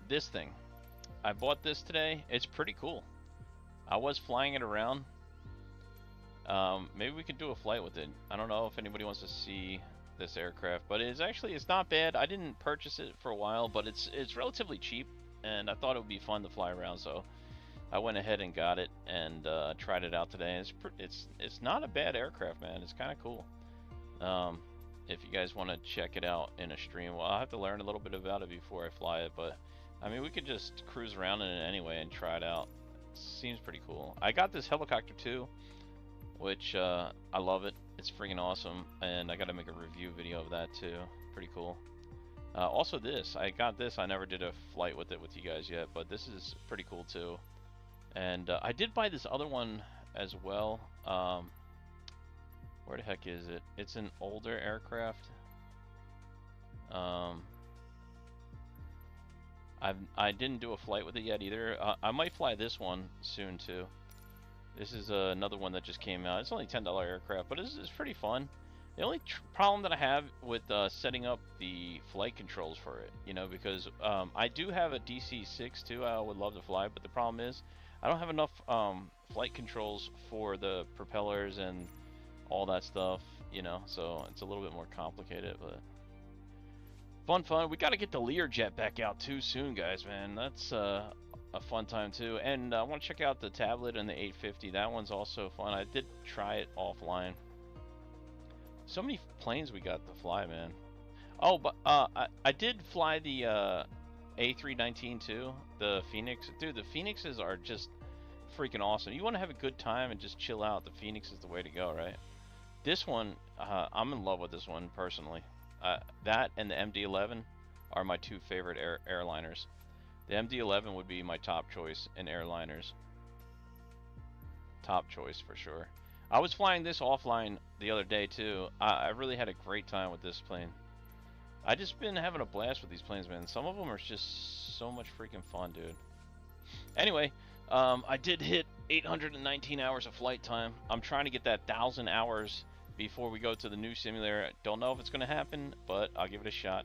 This thing. I bought this today. It's pretty cool. I was flying it around. Maybe we could do a flight with it. I don't know if anybody wants to see this aircraft, but it's not bad. I didn't purchase it for a while, but it's relatively cheap, and I thought it would be fun to fly around, so I went ahead and got it and tried it out today. It's not a bad aircraft, man. It's kind of cool. If you guys want to check it out in a stream, well, I'll have to learn a little bit about it before I fly it, but I mean, we could just cruise around in it anyway and try it out. Seems pretty cool. I got this helicopter too, which I love it. It's freaking awesome, and I got to make a review video of that too. Pretty cool. Also this, I got this. I never did a flight with it with you guys yet, but this is pretty cool too. And I did buy this other one as well. Where the heck is it? It's an older aircraft. I didn't do a flight with it yet either. I might fly this one soon too. This is another one that just came out. It's only $10 aircraft, but it's pretty fun. The only problem that I have with setting up the flight controls for it, you know, because I do have a DC-6 too. I would love to fly, but the problem is I don't have enough flight controls for the propellers and all that stuff, you know, so it's a little bit more complicated, but fun. We got to get the Learjet back out too soon, guys, man. That's a fun time too. And I want to check out the tablet and the 850. That one's also fun. I did try it offline. So many planes we got to fly, man. Oh, but I did fly the A319 too, the Phoenix. Dude, the Phoenixes are just freaking awesome. You want to have a good time and just chill out, the Phoenix is the way to go, right? This one, I'm in love with this one personally. That and the MD-11 are my two favorite airliners. The MD-11 would be my top choice in airliners. Top choice for sure. I was flying this offline the other day too. I really had a great time with this plane. I just been having a blast with these planes, man. Some of them are just so much freaking fun, dude. Anyway, I did hit 819 hours of flight time. I'm trying to get that 1,000 hours before we go to the new simulator. I don't know if it's going to happen, but I'll give it a shot.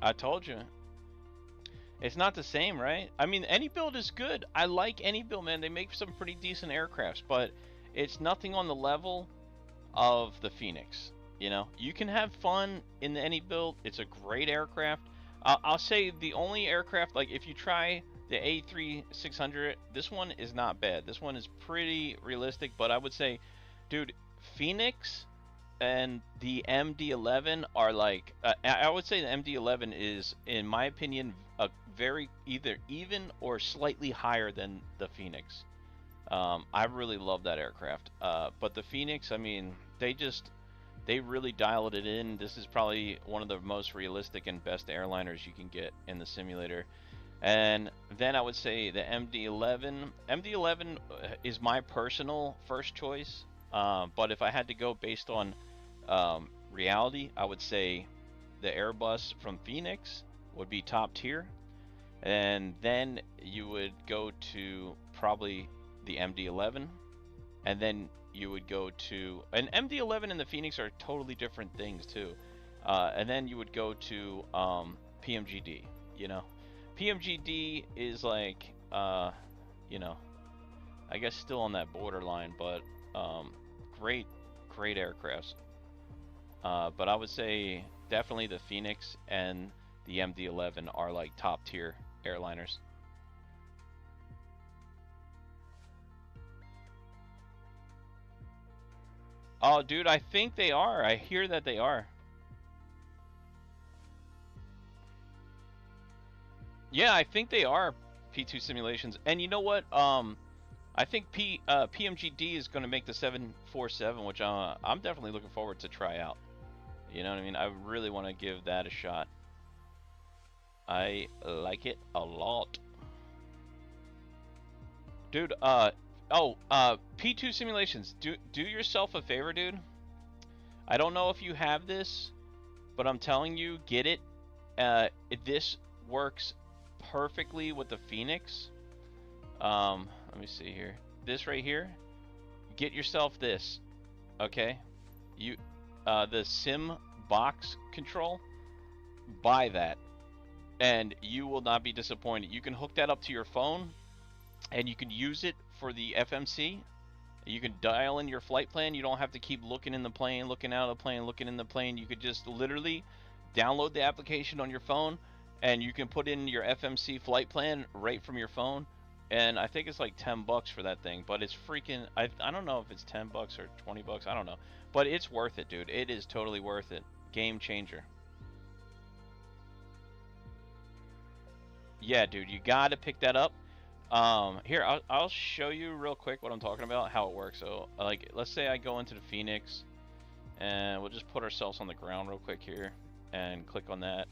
I told you. It's not the same, right? I mean, any build is good. I like any build, man. They make some pretty decent aircrafts, but it's nothing on the level of the Phoenix. You know, you can have fun in the any build. It's a great aircraft. I'll say the only aircraft, like if you try the A3600, this one is not bad. This one is pretty realistic, but I would say, dude, Phoenix and the MD-11 are like, I would say the MD-11 is, in my opinion, a very either even or slightly higher than the Phoenix. I really love that aircraft. But the Phoenix, I mean, they really dialed it in. This is probably one of the most realistic and best airliners you can get in the simulator. And then I would say the MD-11. MD-11 is my personal first choice. But if I had to go based on reality, I would say the Airbus from Phoenix would be top tier. And then you would go to probably the MD-11. And then you would go to an MD-11 and the Phoenix are totally different things too. And then you would go to PMGD, you know. PMGD is like, you know, I guess still on that borderline, but great aircrafts. But I would say definitely the Phoenix and the MD-11 are like top tier airliners. Oh, dude, I think they are. I hear that they are. Yeah, I think they are P2 simulations. And you know what? I think PMGD is going to make the 747, which I'm definitely looking forward to try out. You know what I mean? I really want to give that a shot. I like it a lot. Dude, P2 simulations, do yourself a favor, dude. I don't know if you have this, but I'm telling you, get it. This works perfectly with the Phoenix. Let me see here. This right here. Get yourself this. Okay? The sim box control. Buy that. And you will not be disappointed. You can hook that up to your phone and you can use it for the FMC. You can dial in your flight plan. You don't have to keep looking in the plane, looking out of the plane, looking in the plane. You could just literally download the application on your phone and you can put in your FMC flight plan right from your phone. And I think it's like $10 for that thing, but it's freaking, I don't know if it's $10 or $20, I don't know. But it's worth it, dude. It is totally worth it. Game changer. Yeah, dude, you gotta pick that up. Here, I'll show you real quick what I'm talking about, how it works. So, like, let's say I go into the Phoenix, and we'll just put ourselves on the ground real quick here, and click on that.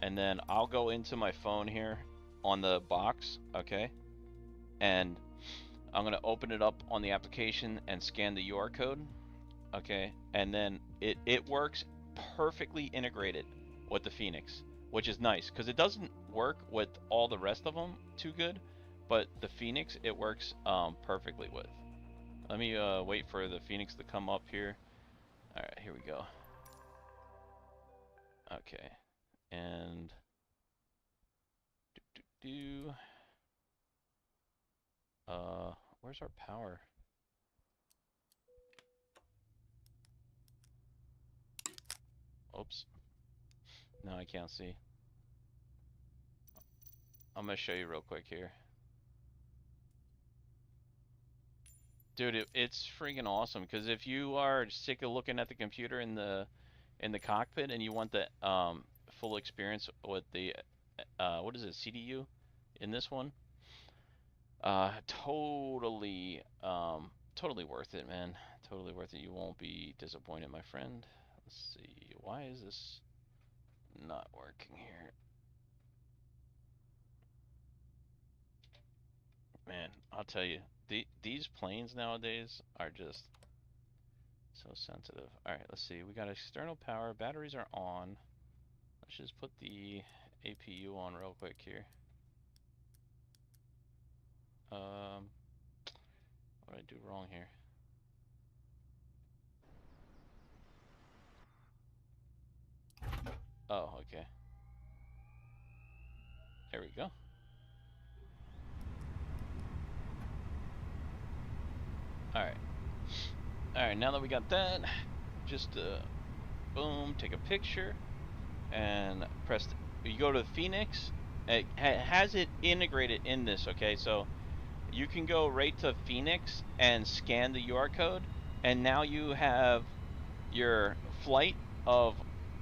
And then I'll go into my phone here on the box, okay? And I'm gonna open it up on the application and scan the UR code. okay, and then it works perfectly integrated with the Phoenix, which is nice because it doesn't work with all the rest of them too good, but the Phoenix it works perfectly with. Let me wait for the Phoenix to come up here. All right, here we go. Okay, and where's our power? Oops. No, I can't see. I'm gonna show you real quick here. Dude, it's freaking awesome because if you are sick of looking at the computer in the cockpit and you want the full experience with the what is it, CDU in this one, totally totally worth it, man. Totally worth it. You won't be disappointed, my friend. Let's see. Why is this not working here? Man, I'll tell you, these planes nowadays are just so sensitive. Alright, let's see. We got external power. Batteries are on. Let's just put the APU on real quick here. What did I do wrong here? Oh, okay. There we go. Alright. Alright, now that we got that, just boom, take a picture and press. You go to Phoenix. It has it integrated in this, okay? So you can go right to Phoenix and scan the UR code, and now you have your flight of.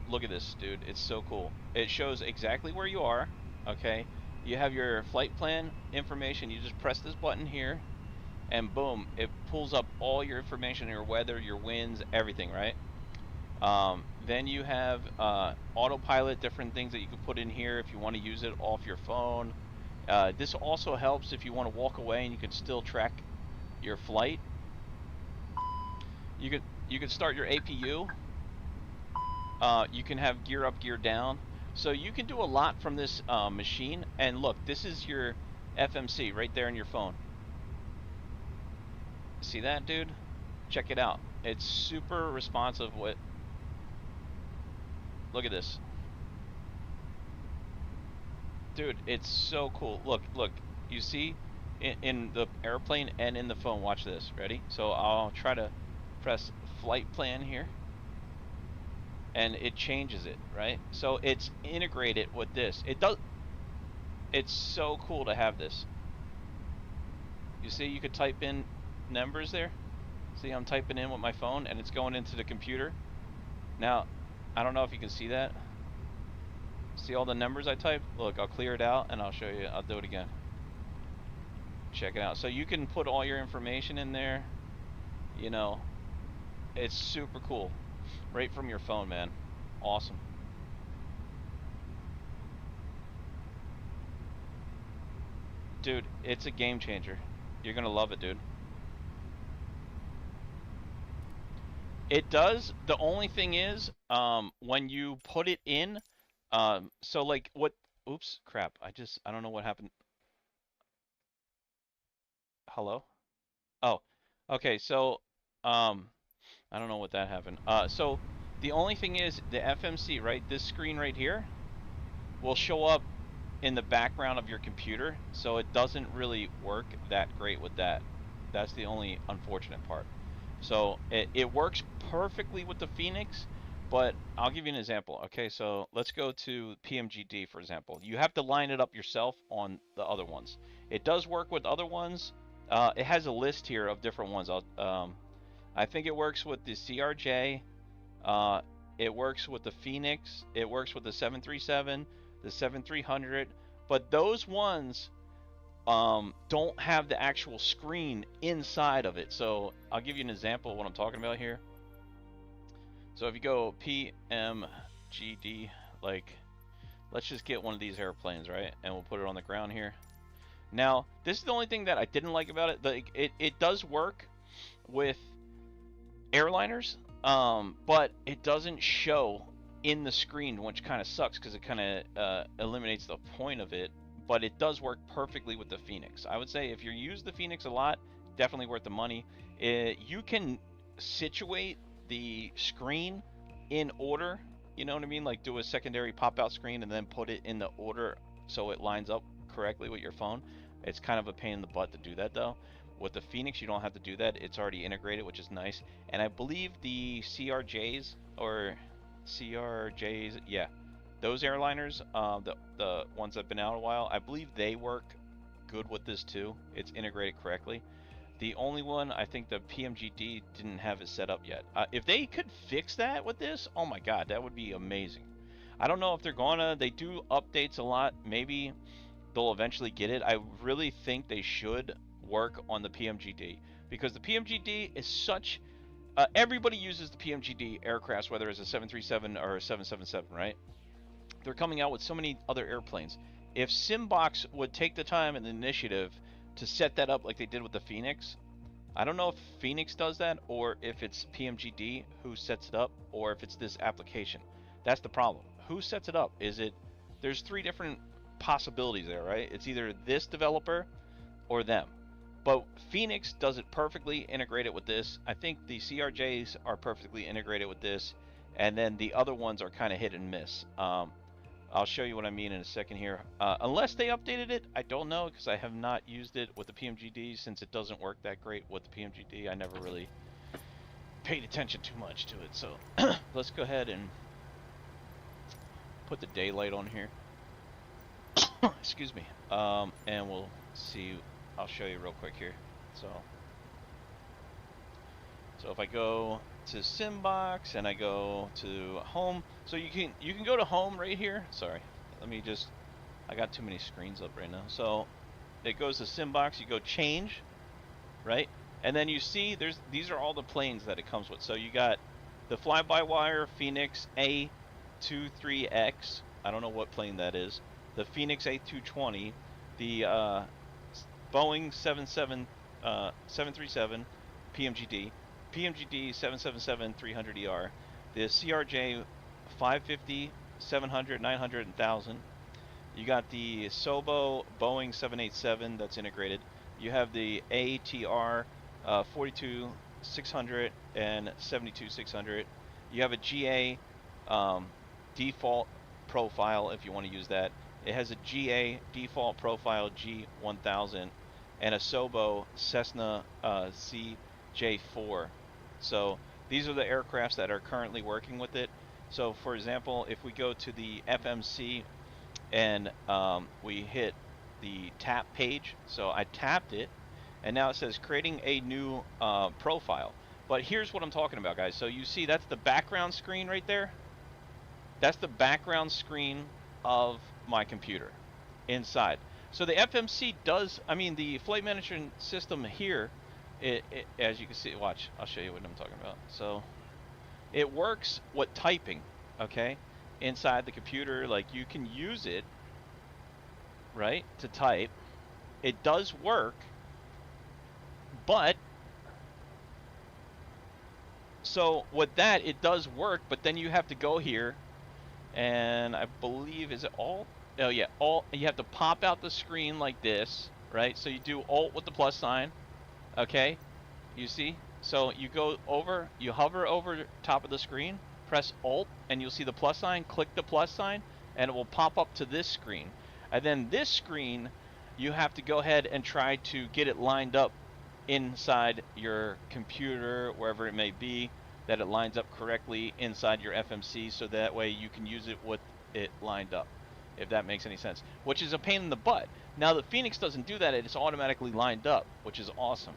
Look at this, dude. It's so cool. It shows exactly where you are, okay? You have your flight plan information. You just press this button here, and boom, it pulls up all your information, your weather, your winds, everything, right? Then you have autopilot, different things that you can put in here if you want to use it off your phone. This also helps if you want to walk away and you can still track your flight. You could start your APU. You can have gear up, gear down. So you can do a lot from this machine. And look, this is your FMC right there in your phone. See that, dude? Check it out. It's super responsive with. Look at this. Dude, it's so cool. Look, you see in the airplane and in the phone. Watch this. Ready? So I'll try to press flight plan here. And it changes it, right? So it's integrated with this. It's so cool to have this. You see, you could type in numbers there. See, I'm typing in with my phone and it's going into the computer. Now, I don't know if you can see that. See all the numbers I typed? Look, I'll clear it out and I'll show you. I'll do it again. Check it out. So you can put all your information in there. You know, it's super cool. Right from your phone, man. Awesome. Dude, it's a game changer. You're gonna love it, dude. It does. The only thing is, when you put it in, so like what? Oops, crap. I don't know what happened. Hello? Oh, okay. So, I don't know what that happened. So the only thing is the FMC, right? This screen right here will show up in the background of your computer, so it doesn't really work that great with that. That's the only unfortunate part. So it works perfectly with the Phoenix, but I'll give you an example. Okay, so let's go to PMGD, for example. You have to line it up yourself on the other ones. It does work with other ones. It has a list here of different ones. I think it works with the CRJ. It works with the Phoenix. It works with the 737, the 7300. But those ones don't have the actual screen inside of it. So I'll give you an example of what I'm talking about here. So if you go PMGD, like, let's just get one of these airplanes, right? And we'll put it on the ground here. Now, this is the only thing that I didn't like about it. It does work with airliners, but it doesn't show in the screen, which kind of sucks because it kind of eliminates the point of it. But it does work perfectly with the Phoenix. I would say if you use the Phoenix a lot, definitely worth the money. You can situate the screen in order. You know what I mean? Like do a secondary pop-out screen and then put it in the order so it lines up correctly with your phone. It's kind of a pain in the butt to do that though. With the Phoenix, you don't have to do that. It's already integrated, which is nice. And I believe the CRJs or CRJs, yeah, those airliners, the ones that have been out a while, I believe they work good with this too. It's integrated correctly. The only one, I think the PMGD didn't have it set up yet. If they could fix that with this, oh my god, that would be amazing. I don't know if they're gonna. They do updates a lot. Maybe they'll eventually get it. I really think they should work on the PMGD because the PMGD is such. Everybody uses the PMGD aircrafts, whether it's a 737 or a 777, right? They're coming out with so many other airplanes. If Simbox would take the time and the initiative to set that up like they did with the Phoenix, I don't know if Phoenix does that or if it's PMGD who sets it up or if it's this application. That's the problem. Who sets it up? Is it, there's three different possibilities there, right? It's either this developer or them. But Phoenix does it perfectly integrated with this. I think the CRJs are perfectly integrated with this. And then the other ones are kind of hit and miss. I'll show you what I mean in a second here. Unless they updated it, I don't know because I have not used it with the PMGD since it doesn't work that great with the PMGD. I never really paid attention too much to it. So let's go ahead and put the daylight on here. Excuse me. And we'll see. I'll show you real quick here. So if I go to Simbox and I go to home, so you can go to home right here. Sorry, let me just, I got too many screens up right now. So it goes to Simbox, you go change, right? And then you see these are all the planes that it comes with. So you got the fly-by-wire Phoenix A23X. I don't know what plane that is. The Phoenix A220, the Boeing 737 PMGD, PMGD 777-300ER, the CRJ 550, 700, 900, and 1000. You got the Sobo Boeing 787 that's integrated. You have the ATR 42 600 and 72 600. You have a GA default profile if you want to use that. It has a GA default profile G1000 and a Sobo Cessna CJ4. So these are the aircrafts that are currently working with it. So for example, if we go to the FMC and we hit the tap page, so I tapped it and now it says creating a new profile. But here's what I'm talking about, guys. So you see that's the background screen right there. That's the background screen of my computer inside. So the FMC does, I mean the flight management system here, as you can see, watch, I'll show you what I'm talking about. So it works with typing, okay, inside the computer. Like you can use it, right, to type. It does work, but so with that it does work, but then you have to go here and I believe, is it Alt? Oh yeah, Alt. You have to pop out the screen like this, right? So you do Alt with the plus sign, okay? You see? So you go over, you hover over top of the screen, press Alt, and you'll see the plus sign. Click the plus sign, and it will pop up to this screen. And then this screen, you have to go ahead and try to get it lined up inside your computer, wherever it may be, that it lines up correctly inside your FMC, so that way you can use it with it lined up, if that makes any sense, which is a pain in the butt. Now the Phoenix doesn't do that, it's automatically lined up, which is awesome.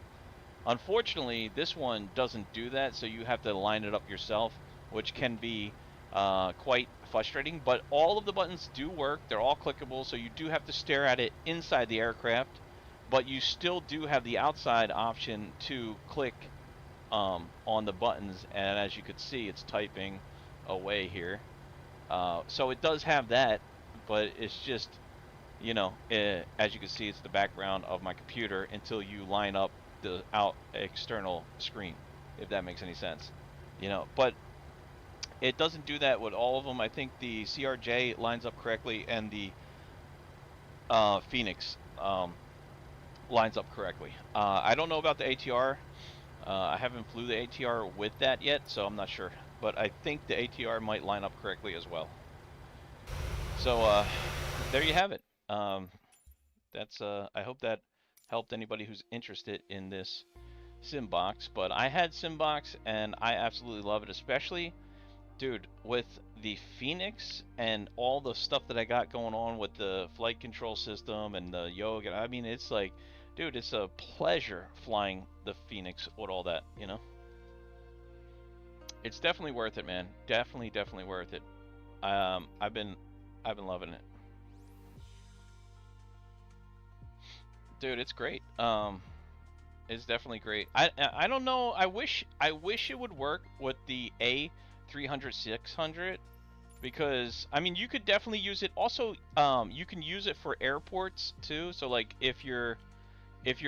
Unfortunately, this one doesn't do that, so you have to line it up yourself, which can be quite frustrating, but all of the buttons do work. They're all clickable, so you do have to stare at it inside the aircraft, but you still do have the outside option to click on the buttons, and as you could see, it's typing away here. So it does have that, but it's just, you know, as you can see, it's the background of my computer until you line up the external screen. if that makes any sense, you know. But it doesn't do that with all of them. I think the CRJ lines up correctly, and the Phoenix lines up correctly. I don't know about the ATR. I haven't flew the ATR with that yet, so I'm not sure. But I think the ATR might line up correctly as well. So there you have it. That's I hope that helped anybody who's interested in this Simbox. But I had Simbox and I absolutely love it, especially, dude, with the Phoenix and all the stuff that I got going on with the flight control system and the yoga. I mean, it's like, dude, it's a pleasure flying the Phoenix with all that, you know. It's definitely worth it, man. Definitely worth it. I've been loving it. Dude, it's great. It's definitely great. I don't know. I wish it would work with the A300 600, because I mean, you could definitely use it. Also, you can use it for airports too. So like if you're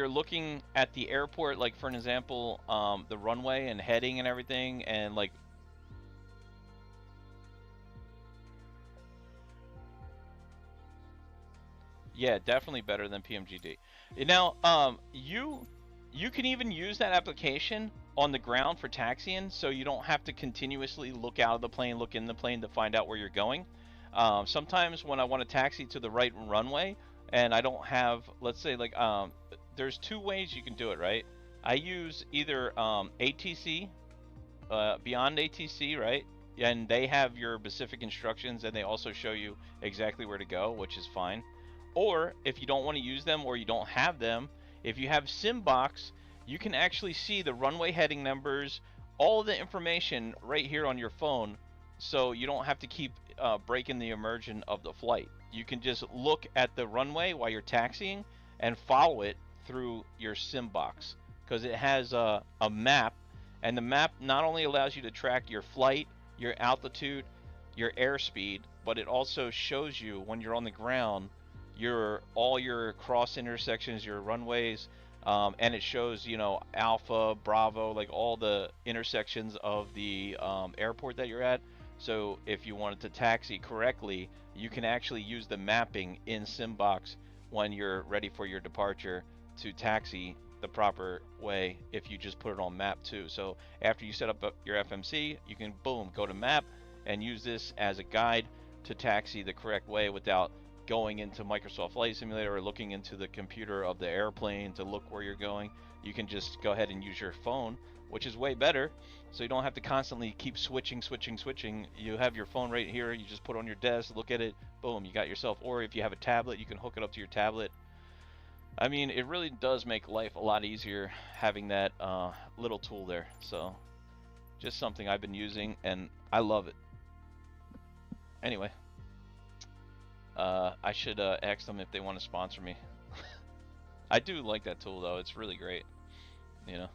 looking at the airport, like for an example, the runway and heading and everything, and like, yeah, definitely better than PMGD. Now, you can even use that application on the ground for taxiing, so you don't have to continuously look out of the plane, look in the plane to find out where you're going. Sometimes when I want to taxi to the right runway and I don't have, let's say, like, there's two ways you can do it, right? I use either ATC, Beyond ATC, right? And they have your specific instructions, and they also show you exactly where to go, which is fine. Or if you don't want to use them, or you don't have them, if you have Simbox, you can actually see the runway heading numbers, all the information right here on your phone, so you don't have to keep breaking the immersion of the flight. You can just look at the runway while you're taxiing and follow it through your Simbox, because it has a map, and the map not only allows you to track your flight, your altitude, your airspeed, but it also shows you when you're on the ground all your cross intersections, your runways, and it shows, you know, Alpha, Bravo, like all the intersections of the airport that you're at. So if you wanted to taxi correctly, you can actually use the mapping in Simbox when you're ready for your departure to taxi the proper way, if you just put it on map too. So after you set up your FMC, you can, boom, go to map and use this as a guide to taxi the correct way without going into Microsoft Flight Simulator or looking into the computer of the airplane to look where you're going. You can just go ahead and use your phone, which is way better, so you don't have to constantly keep switching. You have your phone right here, you just put it on your desk, look at it, boom, you got yourself. Or if you have a tablet, you can hook it up to your tablet. I mean, it really does make life a lot easier having that little tool there. So just something I've been using and I love it. Anyway, I should ask them if they want to sponsor me. I do like that tool though, it's really great, you know.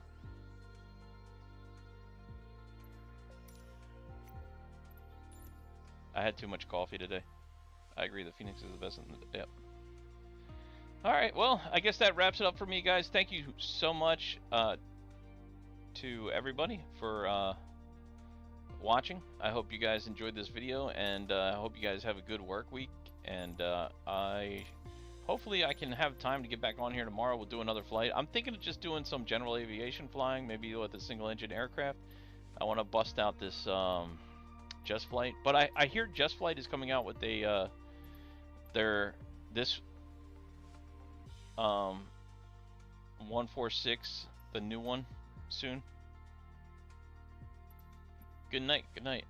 I had too much coffee today. I agree, the Phoenix is the best in the, yep. Alright, well, I guess that wraps it up for me, guys. Thank you so much to everybody for watching. I hope you guys enjoyed this video, and I hope you guys have a good work week. And hopefully I can have time to get back on here tomorrow. We'll do another flight. I'm thinking of just doing some general aviation flying, maybe with a single engine aircraft. I want to bust out this Just Flight, but I hear Just Flight is coming out with a this 146, the new one, soon. Good night. Good night.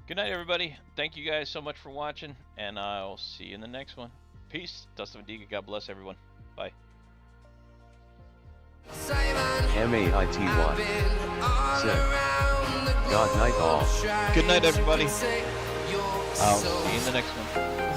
Good night, everybody. Thank you guys so much for watching, and I'll see you in the next one. Peace. Dust of Indiga. God bless everyone. Bye. M-A-I-T-Y. God night all. Good night, everybody. I'll see you in the next one.